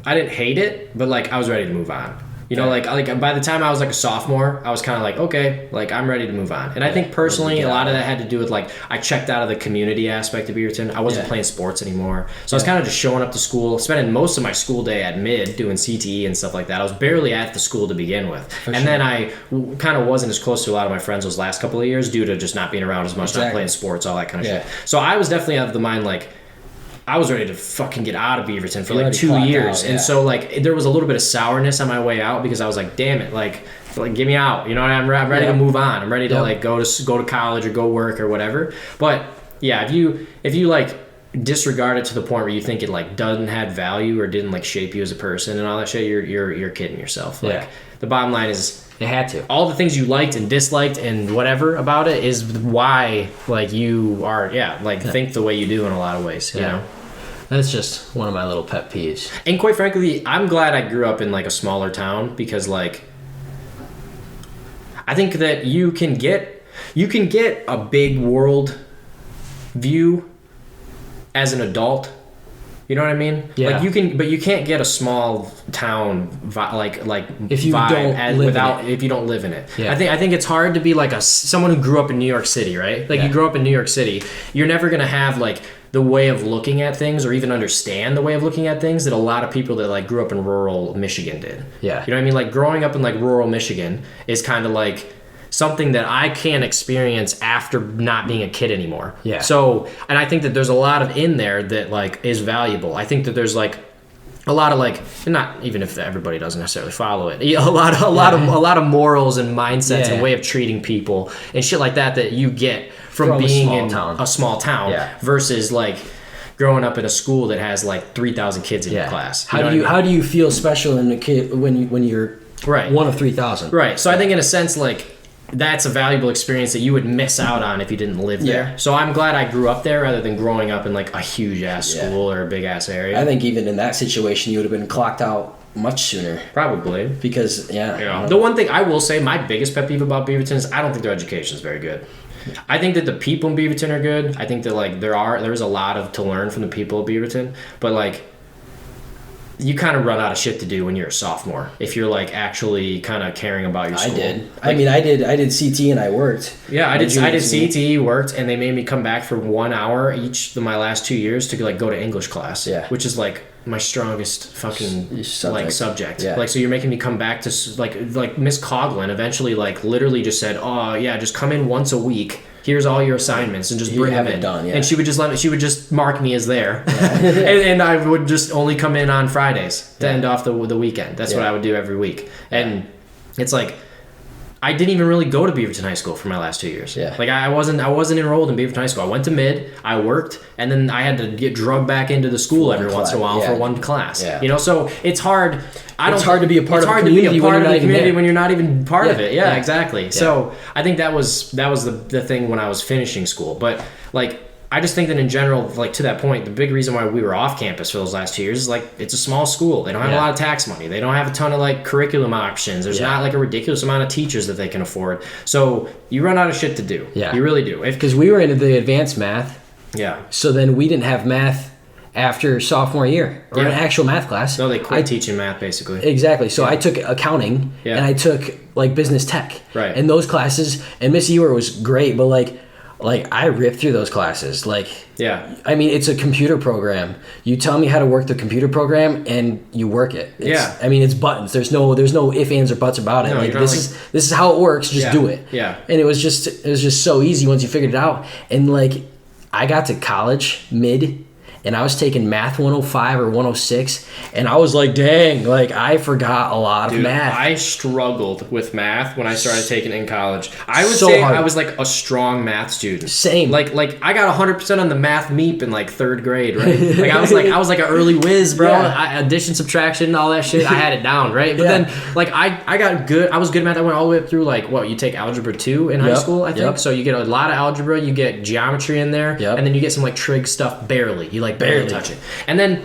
I didn't hate it, but like I was ready to move on. You know, like by the time I was like a sophomore, I was kind of like, okay, like I'm ready to move on. And I think personally, a lot of that had to do with like I checked out of the community aspect of Beaverton. I wasn't playing sports anymore, so I was kind of just showing up to school, spending most of my school day at mid doing CTE and stuff like that. I was barely at the school to begin with, then I kind of wasn't as close to a lot of my friends those last couple of years due to just not being around as much, not playing sports, all that kind of shit. So I was definitely of the mind like, I was ready to fucking get out of Beaverton for like 2 years. And so like there was a little bit of sourness on my way out because I was like, damn it, like get me out. You know, I'm ready to move on. I'm ready to like go to college or go work or whatever. But yeah, if you like disregard it to the point where you think it like doesn't have value or didn't like shape you as a person and all that shit, you're kidding yourself. Like the bottom line is, it had to. all the things you liked and disliked and whatever about it is why like you are think the way you do in a lot of ways, you know. That's just one of my little pet peeves. And quite frankly, I'm glad I grew up in like a smaller town because like I think that you can get a big world view as an adult. You know what I mean? Yeah. Like you can, but you can't get a small town like if you don't live if you don't live in it. Yeah. I think it's hard to be like someone who grew up in New York City, right? Like you grew up in New York City, you're never gonna have like the way of looking at things or even understand the way of looking at things that a lot of people that like grew up in rural Michigan did. Yeah. You know what I mean? Like growing up in like rural Michigan is kind of like something that I can't experience after not being a kid anymore. Yeah. So, and I think that there's a lot of in there that like is valuable. I think that there's like a lot of like, not even if everybody doesn't necessarily follow it, a lot of morals and mindsets and way of treating people and shit like that you get from being in a small town versus like growing up in a school that has like 3,000 kids in your class. How do you feel special in a kid when you're one of 3,000? Right. So I think in a sense like that's a valuable experience that you would miss out on if you didn't live there. So I'm glad I grew up there rather than growing up in like a huge ass school or a big ass area. I think even in that situation you would have been clocked out much sooner. Probably. Because the one thing I will say, my biggest pet peeve about Beaverton is I don't think their education is very good. I think that the people in Beaverton are good. I think that like there's a lot to learn from the people of Beaverton, but like you kind of run out of shit to do when you're a sophomore if you're like actually kind of caring about your school. I did. I mean, I did CT and I worked. Yeah, I did CT, worked, and they made me come back for 1 hour each my last 2 years to like go to English class. Yeah. Which is like my strongest fucking subject. Yeah. Like, so you're making me come back to like Miss Coughlin eventually like literally just said, oh yeah, just come in once a week. Here's all your assignments and just bring them in. Done, And she would just mark me as there. and I would just only come in on Fridays to end off the weekend. That's what I would do every week. And it's like, I didn't even really go to Beaverton High School for my last 2 years. Yeah. Like I wasn't enrolled in Beaverton High School. I went to mid, I worked, and then I had to get drugged back into the school every once in a while for one class. Yeah. You know, so it's hard. It's hard to be a part of the community when you're not even part of it. Yeah, exactly. Yeah. So I think that was the thing when I was finishing school. But like I just think that in general, like to that point, the big reason why we were off campus for those last 2 years is like it's a small school. They don't have a lot of tax money. They don't have a ton of like curriculum options. There's not like a ridiculous amount of teachers that they can afford. So you run out of shit to do. Yeah. You really do. Because we were into the advanced math. Yeah. So then we didn't have math after sophomore year or an actual math class. No, they quit teaching math basically. Exactly. So I took accounting and I took like business tech. Right. And those classes, and Miss Ewer was great, but like I ripped through those classes. Like, I mean, it's a computer program. You tell me how to work the computer program, and you work it. I mean, it's buttons. There's no ifs, ands, or buts about it. No, like this is how it works. Just do it. Yeah. And it was just so easy once you figured it out. And like, I got to college mid. And I was taking math 105 or 106, and I was like, dang, like I forgot a lot of math. I struggled with math when I started taking it in college. I would say hard. I was like a strong math student. Same. Like I got 100% on the math MEP in like third grade, right? Like I was like an early whiz, bro. Addition, subtraction, all that shit. I had it down, right? But then like I got good. I was good at math. I went all the way up through like you take algebra 2 in high school, I think. So you get a lot of algebra, you get geometry in there, and then you get some like trig stuff barely. You like barely touch it. And then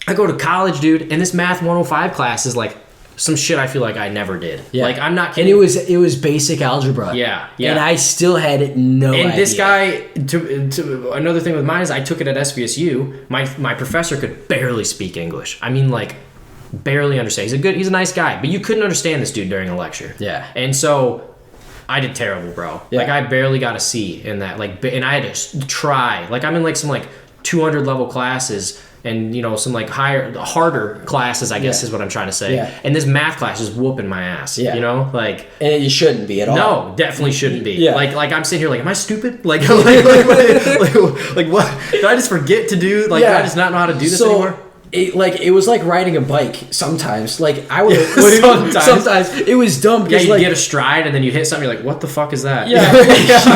I go to college, dude, and this math 105 class is like some shit I feel like I never did. Yeah. Like I'm not kidding. And it was basic algebra. Yeah. And I still had no idea. And this guy, to another thing with mine is I took it at SVSU. My professor could barely speak English. I mean, like barely understand. He's a nice guy, but you couldn't understand this dude during a lecture. Yeah. And so I did terrible, bro. Yeah. Like I barely got a C in that. Like, and I had to try. Like I'm in like some like 200 level classes, and you know some like harder classes, I guess is what I'm trying to say. Yeah. And this math class is whooping my ass. Yeah. You know, like. And you shouldn't be at all. No, definitely shouldn't be. Yeah. Like I'm sitting here like, am I stupid? Like what? Did I just forget to do? Like, did I just not know how to do this anymore? It was like riding a bike sometimes. Like I would Sometimes. it was dumb Yeah, because you like get a stride and then you hit something. You're like, what the fuck is that? yeah,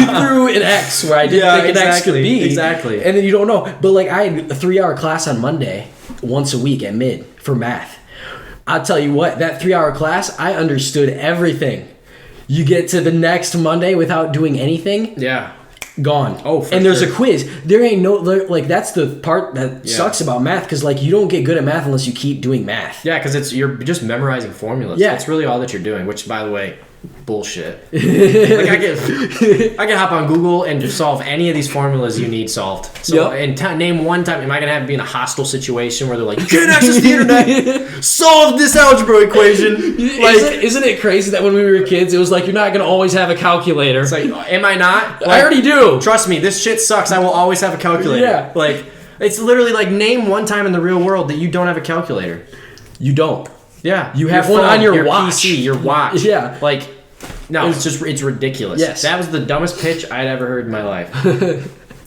you threw an X where I didn't think an X could be. Exactly. And then you don't know. But like I had a 3-hour class on Monday once a week at mid for math. I'll tell you what, that 3-hour class, I understood everything. You get to the next Monday without doing anything. Yeah. Gone. Oh, for and there's sure. a quiz. There ain't no like that's the part that sucks about math because like you don't get good at math unless you keep doing math. Yeah, because you're just memorizing formulas. Yeah. That's really all that you're doing. Which, by the way, bullshit. Like I can hop on Google and just solve any of these formulas you need solved. So, and name one time. Am I gonna have to be in a hostile situation where they're like, you can't access the internet? Solve this algebra equation. Like, isn't it crazy that when we were kids, it was like you're not gonna always have a calculator. it's like, am I not? Like, I already do. Trust me, this shit sucks. I will always have a calculator. Yeah. Like, it's literally like name one time in the real world that you don't have a calculator. You don't. Yeah, You have Your one on your watch. PC, your watch. Yeah. like no, it's ridiculous. Yes. That was the dumbest pitch I'd ever heard in my life,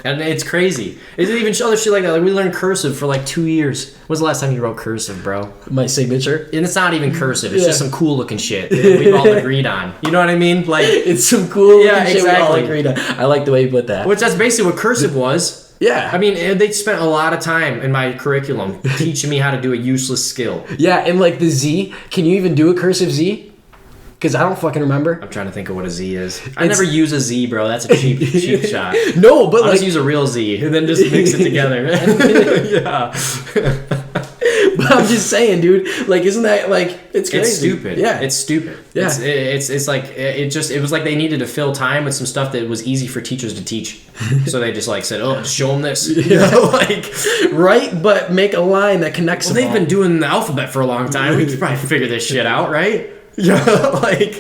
and it's crazy. Is it even other shit like that? Like we learned cursive for like 2 years. When was the last time you wrote cursive, bro? My signature. And it's not even cursive. It's Yeah. just some cool looking shit that we've all agreed on. You know what I mean? Like, It's some cool Yeah, shit we all exactly. agreed on. I like the way you put that. which that's basically what cursive was. Yeah. I mean, they spent a lot of time in my curriculum teaching me how to do a useless skill. Yeah, and like the Z, can you even do a cursive Z? Because I don't fucking remember. I'm trying to think of what a Z is. I never use a Z, bro. That's a cheap shot. No, but I'll like, just use a real Z and then just mix it together. Yeah. but I'm just saying, dude. Like, isn't that like it's crazy? It's stupid. Yeah, It's stupid. Yeah. It's like it was like they needed to fill time with some stuff that was easy for teachers to teach. So they just like said, "Oh, just show them this." You know, like, right. But make a line that connects. well, them they've all. been doing the alphabet for a long time. We could probably figure this shit out, right? Yeah, like,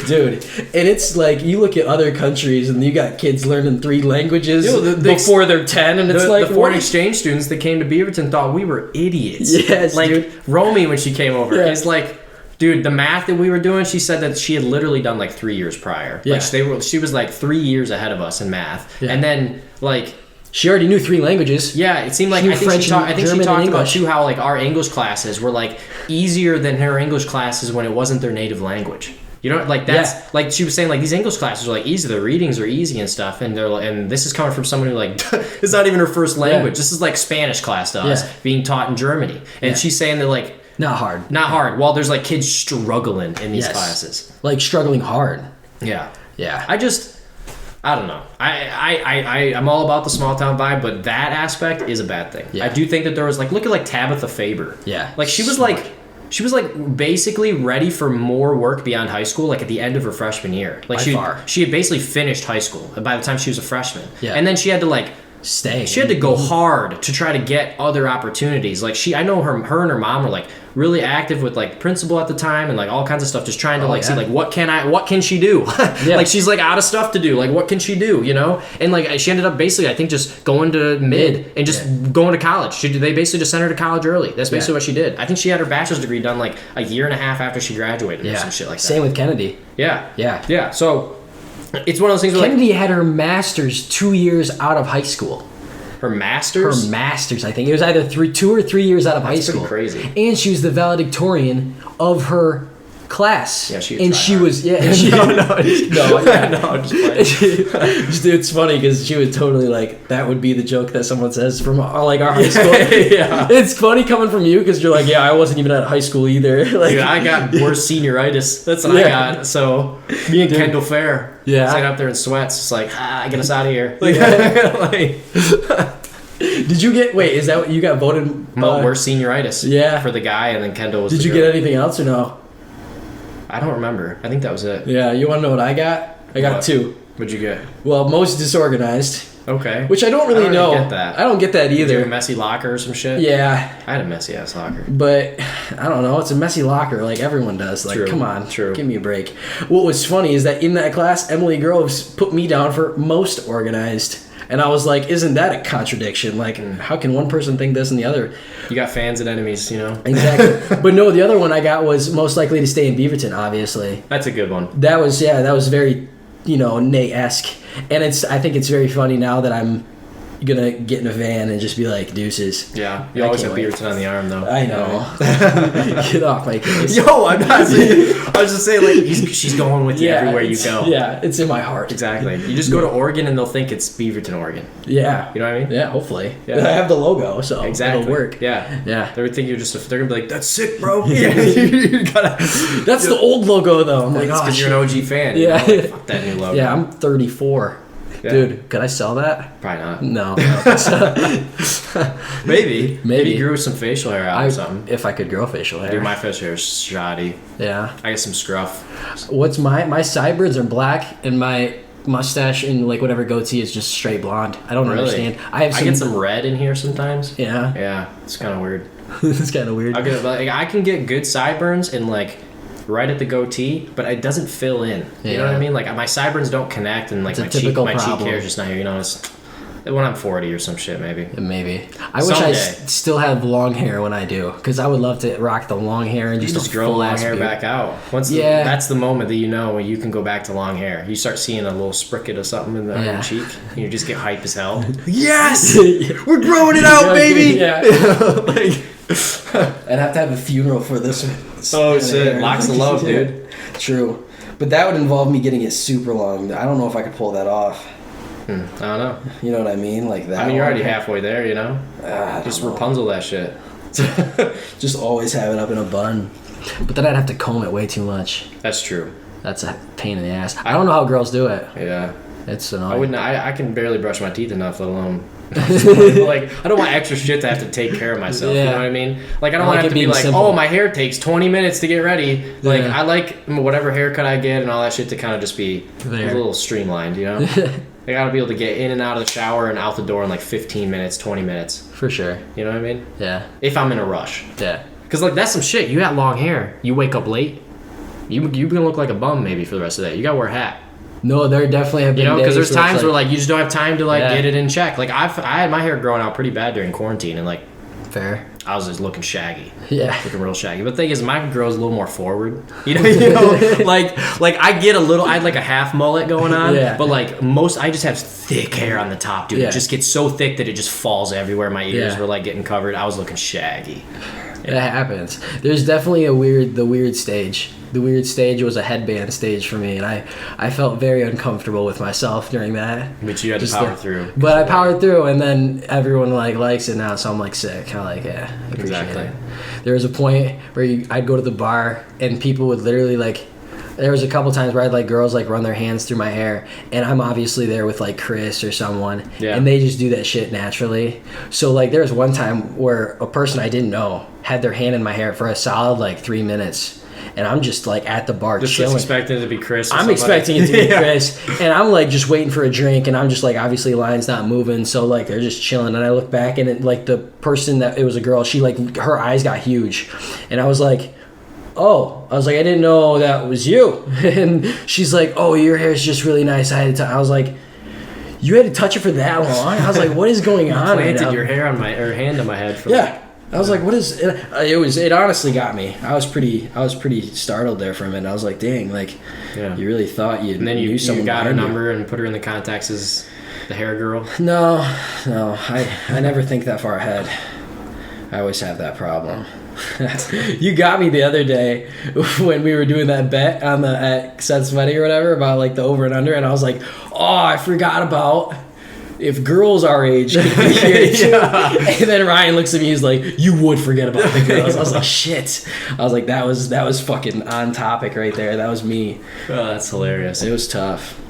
dude. And it's like you look at other countries and you got kids learning 3 languages before they're 10, and it's the like foreign what? exchange students that came to Beaverton thought we were idiots. Yes, like dude. Romy when she came over Yeah. is like, dude, the math that we were doing. She said that she had literally done like 3 years prior. Yeah. Like she was like 3 years ahead of us in math, Yeah. and then like. She already knew 3 languages. Yeah, it seemed like She knew I think French she, and I think she German talked and about English. too how like our English classes were like easier than her English classes when it wasn't their native language. You know, like that's like she was saying like these English classes are like easy, the readings are easy and stuff, and they're and this is coming from someone who like it's not even her first language. This is like Spanish class to us Yeah. being taught in Germany, and she's saying that like Not hard. not hard. While there's like kids struggling in these Yes. classes. Like struggling hard. Yeah. Yeah. I don't know. I'm all about the small town vibe, but that aspect is a bad thing. Yeah. I do think that there was like look at like Tabitha Faber. Yeah. Like she was like basically ready for more work beyond high school. Like at the end of her freshman year, like By she had basically finished high school by the time she was a freshman. Yeah. And then she had to like Stay. she had to go hard to try to get other opportunities. Like I know her and her mom were like really active with like principal at the time and like all kinds of stuff, just trying to see like what can she do? Like she's like out of stuff to do. Like what can she do? You know? And like she ended up basically I think just going to mid and just going to college. They basically just sent her to college early. That's basically what she did. I think she had her bachelor's degree done like a year and a half after she graduated or some shit like that. Same with Kennedy. Yeah. Yeah. Yeah. So it's one of those things where like Kennedy had her master's 2 years out of high school. her Her master's. master's, I think. It was either 2 or 3 years out of high That's pretty school. crazy. And she was the valedictorian of her class. Yeah, she and tried she hard. was and she no, no, I'm just playing. it's funny because she would totally like that would be the joke that someone says from like our high school. Yeah. It's funny coming from you because you're like, yeah, I wasn't even at high school either. Like, Dude, I got worse senioritis. That's what I Yeah. got. So me and Kendall Fair, Yeah. sitting up there in sweats, it's like, get us out of here. did you get? Wait, is that what you got voted? Worse senioritis. Yeah. For the guy, and then Kendall was. Did the you girl. get anything else or no? I don't remember. I think that was it. Yeah, you want to know what I got? I got What? 2. What'd you get? Well, most disorganized, Okay. which I don't really I don't know. get that. I don't get that Did you have a either. messy locker or some shit? Yeah, I had a messy ass locker. but I don't know. It's a messy locker, like everyone does. Like, True, come on, true. give me a break. What was funny is that in that class, Emily Groves put me down for most organized, and I was like, "Isn't that a contradiction? Like, how can one person think this and the other?" You got fans and enemies, you know? Exactly. But no, the other one I got was most likely to stay in Beaverton. Obviously, That's a good one. that was very, Nate-esque, and I think it's very funny now that I'm gonna get in a van and just be like, deuces. Yeah. You I always have can't wait. Beaverton on the arm, though. I know. Get off my case. Yo, I'm not saying. I was just saying, like, she's going with you everywhere you it's- go. Yeah, it's in my heart. Exactly. You just go to Oregon and they'll think it's Beaverton, Oregon. Yeah. You know what I mean? Yeah, hopefully. Yeah. I have the logo, so Exactly. it'll work. Yeah. Yeah. They would think you're just. They're gonna be like, "That's sick, bro." Yeah. You gotta. That's the old logo, though. I'm like, It's oh, because you're an OG fan. Yeah. You know? Like, fuck that new logo. Yeah, I'm 34. Yeah. Dude, could I sell that? Probably not. No. Maybe. Maybe. You grew some facial hair out or something. If I could grow facial hair. Dude, my facial hair is shoddy. Yeah. I get some scruff. What's my sideburns are black and my mustache and like whatever goatee is just straight blonde. I don't Really? understand. I get some red in here sometimes. Yeah. Yeah, it's kind of weird. It's kind of weird. I can get good sideburns and like right at the goatee, but it doesn't fill in. You know what I Yeah. mean? Like my sideburns don't connect, and like It's a my cheek typical problem. hair is just not here. You know, it's when I'm 40 or some shit maybe. Maybe. I wish I Someday. still had long hair when I do, because I would love to rock the long hair and You just, just a grow long full-ass hair beard. back out. Yeah. That's the moment that you know when you can go back to long hair. You start seeing a little spricket of something in the on Yeah. your cheek, and you just get hype as hell. Yes! We're growing it out, baby. Yeah. Like, I'd have to have a funeral for this. oh kind of shit, hair. locks of love, dude. True. But that would involve me getting it super long. I don't know if I could pull that off. I don't know. You know what I mean? Like that. I mean, you're long already hair. halfway there, you know. I Just don't know. Rapunzel that shit. Just always have it up in a bun. But then I'd have to comb it way too much. That's true. That's a pain in the ass. I don't know how girls do it. Yeah. It's I annoying. wouldn't. I can barely brush my teeth enough, let alone. Like I don't want extra shit to have to take care of myself. You Yeah. know what I mean? Like I don't I like want to it have to be being like, simple. oh, my hair takes 20 minutes to get ready. Like Yeah. I like whatever haircut I get and all that shit to kind of just be There. a little streamlined. You know? I gotta be able to get in and out of the shower and out the door in like 15 minutes, 20 minutes. For sure. You know what I mean? Yeah. If I'm in a rush. Yeah. Cause like that's some shit. You got long hair. You wake up late. You gonna look like a bum maybe for the rest of the day. You gotta wear a hat. No, there definitely have been You know, because there's days where it's times where like you just don't have time to like Yeah. get it in check. Like I had my hair growing out pretty bad during quarantine, and like fair. I was just looking shaggy, Yeah. looking real shaggy. But the thing is, my girl's a little more forward. You know, like I get a little. I had like a half mullet going on, Yeah. but like I just have thick hair on the top, dude. Yeah. It just gets so thick that it just falls everywhere. My ears Yeah. were like getting covered. I was looking shaggy. It happens. There's definitely the weird stage. The weird stage was a headband stage for me, and I felt very uncomfortable with myself during that. But you had to Just power the- through. But I powered through, and then everyone like likes it now, so I'm like sick. I'm like, yeah, I appreciate Exactly. it. There was a point where I'd go to the bar, and people would literally like. There was a couple times where I'd like girls like run their hands through my hair, and I'm obviously there with like Chris or someone, Yeah. and they just do that shit naturally. So like there was one time where a person I didn't know had their hand in my hair for a solid like 3 minutes, and I'm just like at the bar Just chilling. expecting it to be Chris. or I'm somebody. expecting it to be Yeah. Chris, and I'm like just waiting for a drink, and I'm just like obviously line's not moving, so like they're just chilling, and I look back and it, like the person that it was a girl, she like her eyes got huge, and I was like, oh, I was like I didn't know that was you, and she's like, oh, your hair's just really nice. I was like, you had to touch it for that long? I was like, what is going on? right Planted now? your hair on my or hand on my head for Yeah. I was like, what is it? It honestly got me. I was pretty startled there for a minute. I was like, dang, like Yeah. you really thought you And then knew you someone got her behind you. number and put her in the contacts as the hair girl. No, I never think that far ahead. I always have that problem. You got me the other day when we were doing that bet on the at Seth's wedding or whatever about like the over and under, and I was like, oh, I forgot about if girls our age could be here too. And then Ryan looks at me, he's like, you would forget about the girls. I was like, shit. I was like, that was fucking on topic right there. That was me. Oh, that's hilarious. It was tough.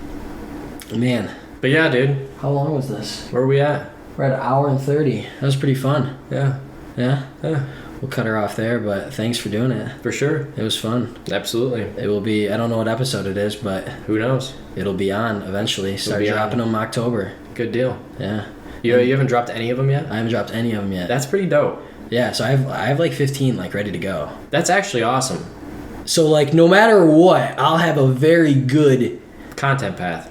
Man, But yeah, dude, how long was this? where are we at? We're at 1 hour and 30. That was pretty fun. Yeah. Yeah? Yeah. we'll cut her off there. But thanks for doing it. For sure. It was fun. Absolutely. It will be. I don't know what episode it is, but Who knows? it'll be on eventually. Start be on. dropping them October. Good deal. Yeah. You haven't dropped any of them yet? I haven't dropped any of them yet. That's pretty dope. Yeah. So I have like 15 like ready to go. That's actually awesome. So like no matter what, I'll have a very good Content path.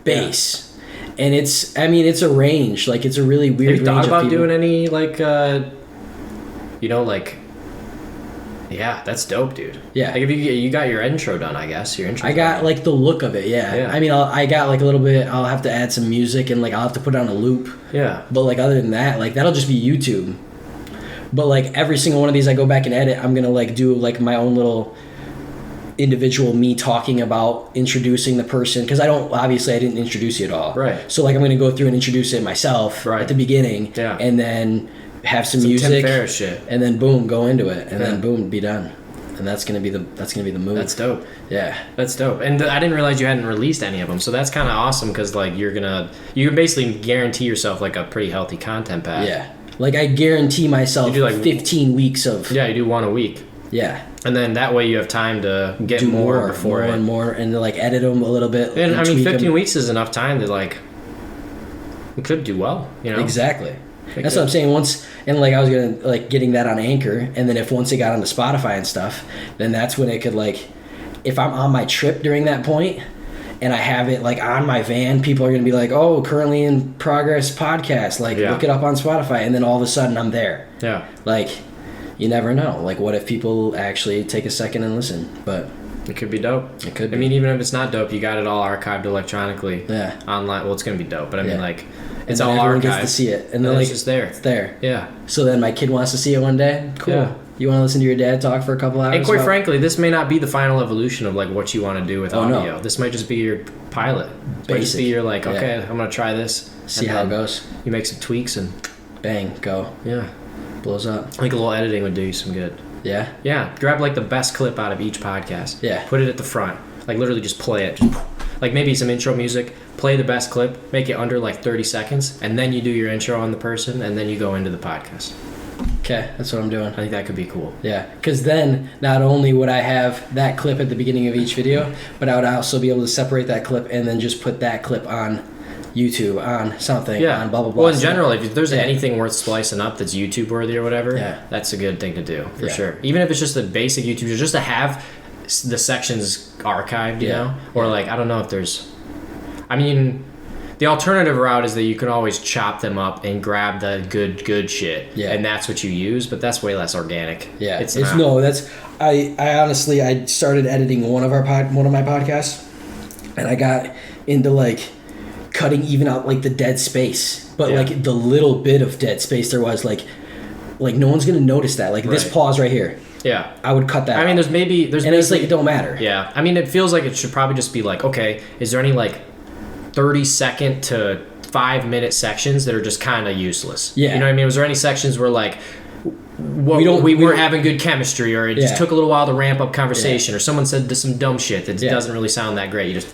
base. And it's a range. Like it's a really weird Have you thought range about of people. doing any like yeah, that's dope, dude. Yeah. Like if you got your intro done, I guess. Your intro. I got like the look of it, yeah. Yeah. I mean, I got like a little bit. I'll have to add some music and like I'll have to put it on a loop. Yeah. But like other than that, like that'll just be YouTube. But like every single one of these, I go back and edit. I'm gonna like do like my own little individual me talking about introducing the person because I didn't introduce you at all. Right. So like I'm gonna go through and introduce it myself Right. at the beginning. Yeah. And then have some Tim music. Ferriss shit. And then boom, go into it, and Yeah. then boom, be done. And that's gonna be the move. That's dope. Yeah. That's dope. And I didn't realize you hadn't released any of them. So that's kind of awesome because like you can basically guarantee yourself like a pretty healthy content path. Yeah. Like I guarantee myself You do, like, 15 weeks of Yeah, you do one a week. yeah. And then that way you have time to get Do more before more it. and more, and like edit them a little bit. And I mean, tweak 15 them. weeks is enough time to like, we could do well, you know? Exactly. It That's could. what I'm saying. Once and like I was gonna like getting that on Anchor, and then if once it got onto Spotify and stuff, then that's when it could like, if I'm on my trip during that point, and I have it like on my van, people are gonna be like, "Oh, currently in progress podcast." Like Yeah. look it up on Spotify, and then all of a sudden I'm there. Yeah. Like, you never know. Like, what if people actually take a second and listen? But It could be dope. It could I be. mean, even if it's not dope, you got it all archived electronically. Yeah. Online. Well, it's going to be dope, but I mean, Yeah. like, and it's then all everyone archived. gets to see it, and then And like it's just there. it's there. Yeah. So then my kid wants to see it one day. Cool. Yeah. You want to listen to your dad talk for a couple hours? And quite about- frankly, this may not be the final evolution of like what you want to do with Oh, no. audio. This might just be your pilot. This might just be Basic. your like, Yeah. okay, I'm gonna try this. see and how it then goes. You make some tweaks and Bang, go, yeah, blows up. I think a little editing would do you some good. Yeah. Yeah, grab like the best clip out of each podcast. Yeah. Put it at the front. Like literally just play it. Just, like maybe some intro music. Play the best clip. Make it under like 30 seconds, and then you do your intro on the person, and then you go into the podcast. Okay, that's what I'm doing. I think that could be cool. Yeah, because then not only would I have that clip at the beginning of each video, but I would also be able to separate that clip and then just put that clip on YouTube, on something, Yeah. on blah blah blah. Well, in general, if there's Yeah. anything worth splicing up that's YouTube worthy or whatever, Yeah. that's a good thing to do for Yeah. sure. Even if it's just a basic YouTube, just to have the sections archived, you Yeah. know, or like I don't know if there's. I mean, the alternative route is that you can always chop them up and grab the good shit, Yeah. and that's what you use. But that's way less organic. Yeah, it's it's not. no. That's I honestly I started editing one of my podcasts, and I got into like cutting even out like the dead space, but Yeah. like the little bit of dead space there was like no one's gonna notice that. Like this Right. pause right here, Yeah. I would cut that. I mean, out. there's and it's like maybe- it don't matter. Yeah, I mean, it feels like it should probably just be like, okay, is there any like 30-second to 5-minute sections that are just kind of useless? Yeah. You know what I mean? Was there any sections where like We don't- we we weren't don't- having good chemistry, or it just Yeah. took a little while to ramp up conversation, or someone said some dumb shit that Yeah. doesn't really sound that great? You just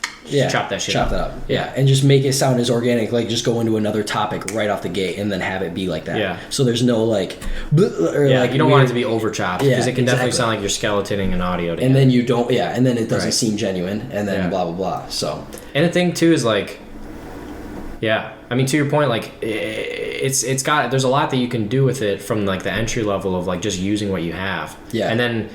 chop that shit chop up. that up. Yeah, and just make it sound as organic. Like just go into another topic right off the gate, and then have it be like that. Yeah. So there's no like, or Yeah, like you don't want it weird- to be over chopped Yeah, because it can definitely exactly. sound like you're skeletoning an audio. and together. then you don't. Yeah, and then it doesn't Right. seem genuine, and then Yeah. blah blah blah. So And the thing too is like, yeah, I mean, to your point, like it's got, there's a lot that you can do with it from like the entry level of like just using what you have. Yeah. And then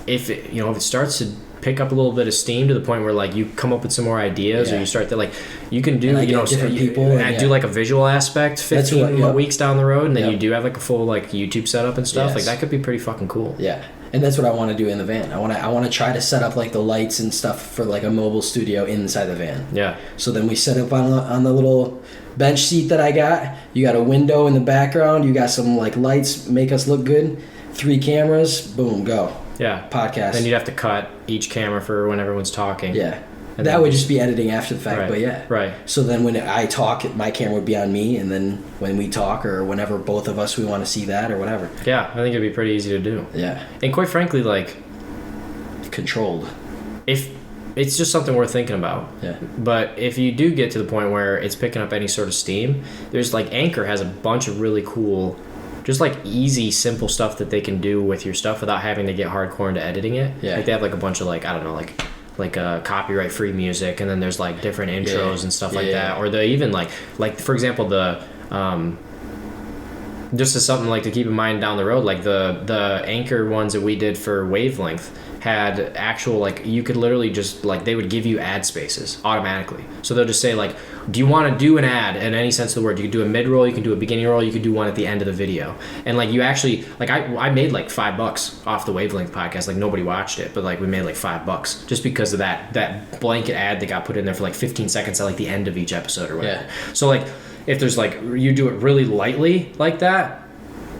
if it, if it starts to pick up a little bit of steam to the point where like you come up with some more ideas, Yeah. or you start to like, you can do, And I get different people, and and do yeah. like a visual aspect 15 what- yep. weeks down the road, and then Yep. you do have like a full like YouTube setup and stuff. Yes. Like that could be pretty fucking cool. yeah, and that's what I want to do in the van. I want to try to set up like the lights and stuff for like a mobile studio inside the van. Yeah. So then we set up on the little bench seat that I got. You got a window in the background. You got some like lights, make us look good. 3 cameras. Boom, go. Yeah. Podcast. Then you'd have to cut each camera for when everyone's talking. Yeah. And That then would just- just be editing after the fact, Right. but yeah. Right. So then when I talk, my camera would be on me, and then when we talk or whenever both of us we want to see that or whatever. Yeah, I think it'd be pretty easy to do. Yeah. And quite frankly, like, Controlled. if it's just something worth thinking about. Yeah. But if you do get to the point where it's picking up any sort of steam, there's like Anchor has a bunch of really cool just like easy, simple stuff that they can do with your stuff without having to get hardcore into editing it. Yeah. Like they have like a bunch of like, I don't know, like copyright free music, and then there's like different intros and stuff like that. Or they even like for example, the just as something like to keep in mind down the road, like the Anchor ones that we did for Wavelength had actual, like, you could literally just like, they would give you ad spaces automatically. So they'll just say like, do you want to do an ad in any sense of the word? You can do a mid-roll, you can do a beginning roll, you can do one at the end of the video. And like, you actually, like, I made like $5 off the Wavelength podcast. Like, nobody watched it, but like, we made like $5 just because of that blanket ad that got put in there for like 15 seconds at like the end of each episode or whatever. So like, if there's like, you do it really lightly like that,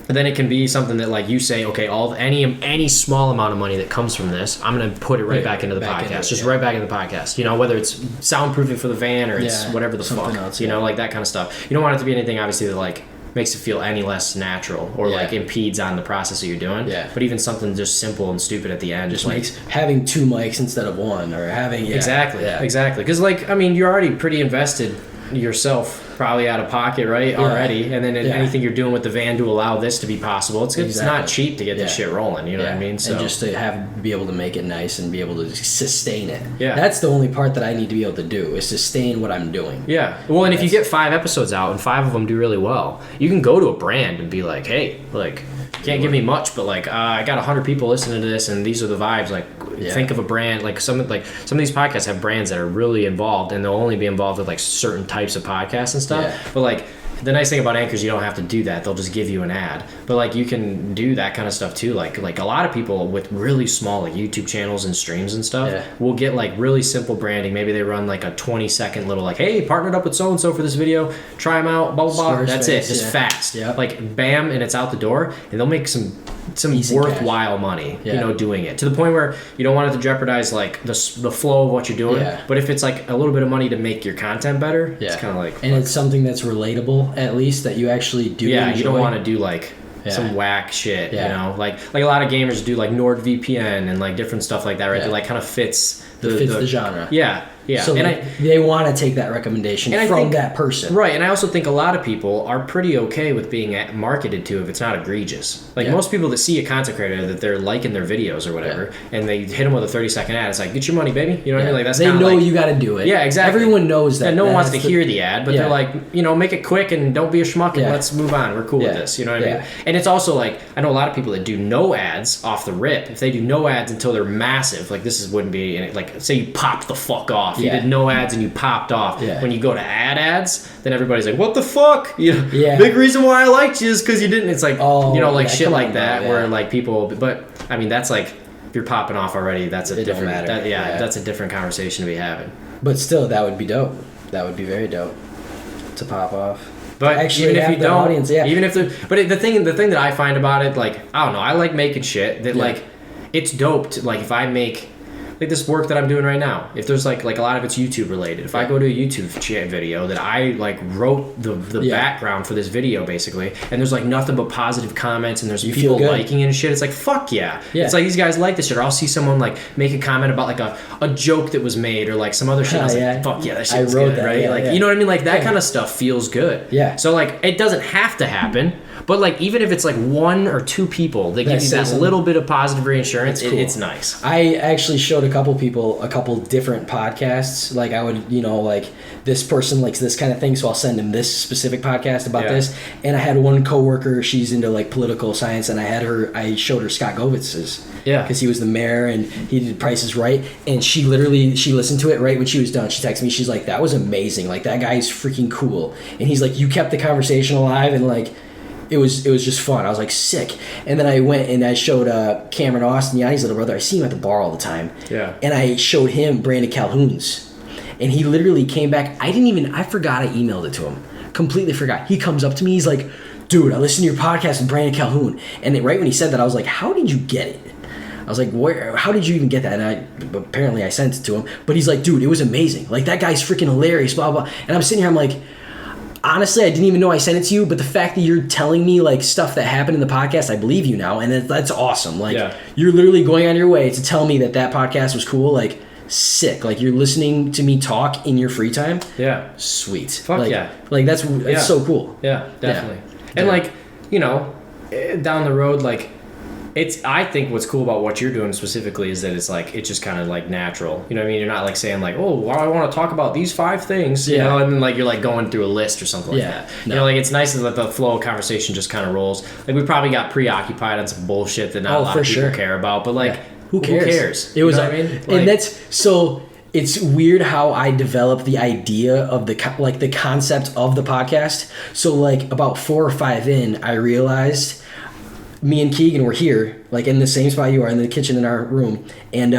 then it can be something that like you say, okay, any small amount of money that comes from this, I'm gonna put it right back into the podcast, right back into the podcast. You know, whether it's soundproofing for the van or it's whatever the fuck, else, you know, like that kind of stuff. You don't want it to be anything obviously that like makes it feel any less natural or like impedes on the process that you're doing. But even something just simple and stupid at the end, just like, makes having 2 mics instead of 1, or having exactly. Because like, I mean, you're already pretty invested yourself, probably out of pocket, right? Already, and then anything you're doing with the van to allow this to be possible, it's not cheap to get this shit rolling, you know what I mean? So, and just to be able to make it nice and be able to sustain it. That's the only part that I need to be able to do, is sustain what I'm doing. Well, and if you get 5 episodes out and 5 of them do really well, you can go to a brand and be like, hey, like, can't give me much, but like, I got 100 people listening to this and these are the vibes. Like, think of a brand, like some of these podcasts have brands that are really involved, and they'll only be involved with like certain types of podcasts and stuff. But like, the nice thing about Anchor is you don't have to do that. They'll just give you an ad. But like, you can do that kind of stuff too. Like a lot of people with really small like YouTube channels and streams and stuff will get like really simple branding. Maybe they run like a 20-second little like, hey, partnered up with so and so for this video. Try them out. Blah blah blah. That's it. Just fast. Like bam, and it's out the door, and they'll make some easy worthwhile cash. Money, you know, doing it to the point where you don't want it to jeopardize like the flow of what you're doing. But if it's like a little bit of money to make your content better, it's kind of like, and it's something that's relatable, at least, that you actually do. Enjoy. You don't want to do like some whack shit, you know, like a lot of gamers do like NordVPN and like different stuff like that, right? That like kind of fits the genre. So and they want to take that recommendation from that person. Right, and I also think a lot of people are pretty okay with being marketed to if it's not egregious. Like most people that see a content creator that they're liking their videos or whatever, and they hit them with a 30-second ad, it's like, get your money, baby. You know what I mean? Like, that's they know you got to do it. Yeah, exactly. Everyone knows that. And no one wants to hear the ad, but they're like, you know, make it quick and don't be a schmuck and let's move on. We're cool with this. You know what I mean? And it's also like, I know a lot of people that do no ads off the rip. If they do no ads until they're massive, like this wouldn't be like, say you popped the fuck off. You did no ads and you popped off. When you go to ads, then everybody's like, what the fuck? You know, big reason why I liked you is because you didn't. It's like, you know, like shit like that, where like people, but I mean, that's like, if you're popping off already, that's a different, that's a different conversation to be having. But still, that would be dope. That would be very dope to pop off. But actually, even if you don't, even if the thing that I find about it, like, I don't know, I like making shit that like, it's dope to, like, if I make like this work that I'm doing right now, if there's like a lot of it's YouTube related, if I go to a YouTube video that I like wrote the background for this video basically, and there's like nothing but positive comments and there's people liking it and shit, it's like, fuck yeah. It's like, these guys like this shit. Or I'll see someone like make a comment about like a joke that was made or like some other shit. I was like, fuck yeah, that shit was good, right? Like, you know what I mean? Like that kind of stuff feels good. So like, it doesn't have to happen, but like, even if it's like 1 or 2 people that give you that little bit of positive reinsurance, it's nice. I actually showed a couple people a couple different podcasts. Like, I would, you know, like, this person likes this kind of thing, so I'll send him this specific podcast about this. And I had one coworker, she's into like political science, and I showed her Scott Govitz's. Because he was the mayor and he did Price is Right, and she listened to it right when she was done. She texted me, she's like, that was amazing, like, that guy's freaking cool. And he's like, you kept the conversation alive, and like, it was just fun. I was like, sick. And then I went and I showed Cameron Austin, Yanni's little brother. I see him at the bar all the time. And I showed him Brandon Calhoun's. And he literally came back. I forgot I emailed it to him. Completely forgot. He comes up to me. He's like, dude, I listened to your podcast with Brandon Calhoun. And then right when he said that, I was like, how did you get it? I was like, how did you even get that? And apparently I sent it to him. But he's like, dude, it was amazing. Like, that guy's freaking hilarious, blah, blah. And I'm sitting here, I'm like, honestly, I didn't even know I sent it to you, but the fact that you're telling me like stuff that happened in the podcast, I believe you now, and that's awesome. Like, you're literally going on your way to tell me that podcast was cool. Like, sick. Like, you're listening to me talk in your free time. Sweet. Fuck like, like that's so cool. Definitely. And like, you know, down the road, like, I think what's cool about what you're doing specifically is that it's like, it's just kind of like natural. You know what I mean? You're not like saying like, oh, well, I want to talk about these 5 things, you know, and then like you're like going through a list or something like that. No. You know, like it's nice that the flow of conversation just kind of rolls. Like we probably got preoccupied on some bullshit that not a lot of people care about, but like, who cares? It was, you know what I mean? Like, and that's so. It's weird how I developed the idea of the concept of the podcast. So like about 4 or 5 in, I realized me and Keegan were here, like in the same spot you are, in the kitchen in our room, and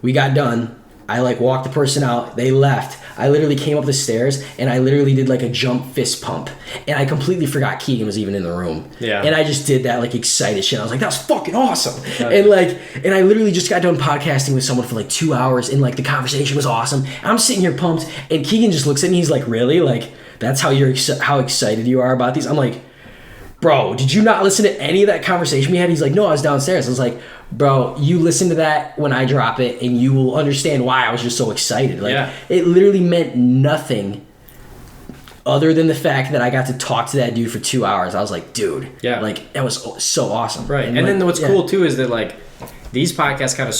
we got done. I like walked the person out. They left. I literally came up the stairs and I literally did like a jump fist pump, and I completely forgot Keegan was even in the room. Yeah. And I just did that like excited shit. I was like, "That was fucking awesome!" Okay. And I literally just got done podcasting with someone for like 2 hours, and like the conversation was awesome. I'm sitting here pumped, and Keegan just looks at me. He's like, "Really? Like that's how how excited you are about these?" I'm like, "Bro, did you not listen to any of that conversation we had?" He's like, "No, I was downstairs." I was like, "Bro, you listen to that when I drop it and you will understand why I was just so excited." Like it literally meant nothing other than the fact that I got to talk to that dude for 2 hours. I was like, dude, like that was so awesome. Right. And like, then what's cool too is that like these podcasts kind of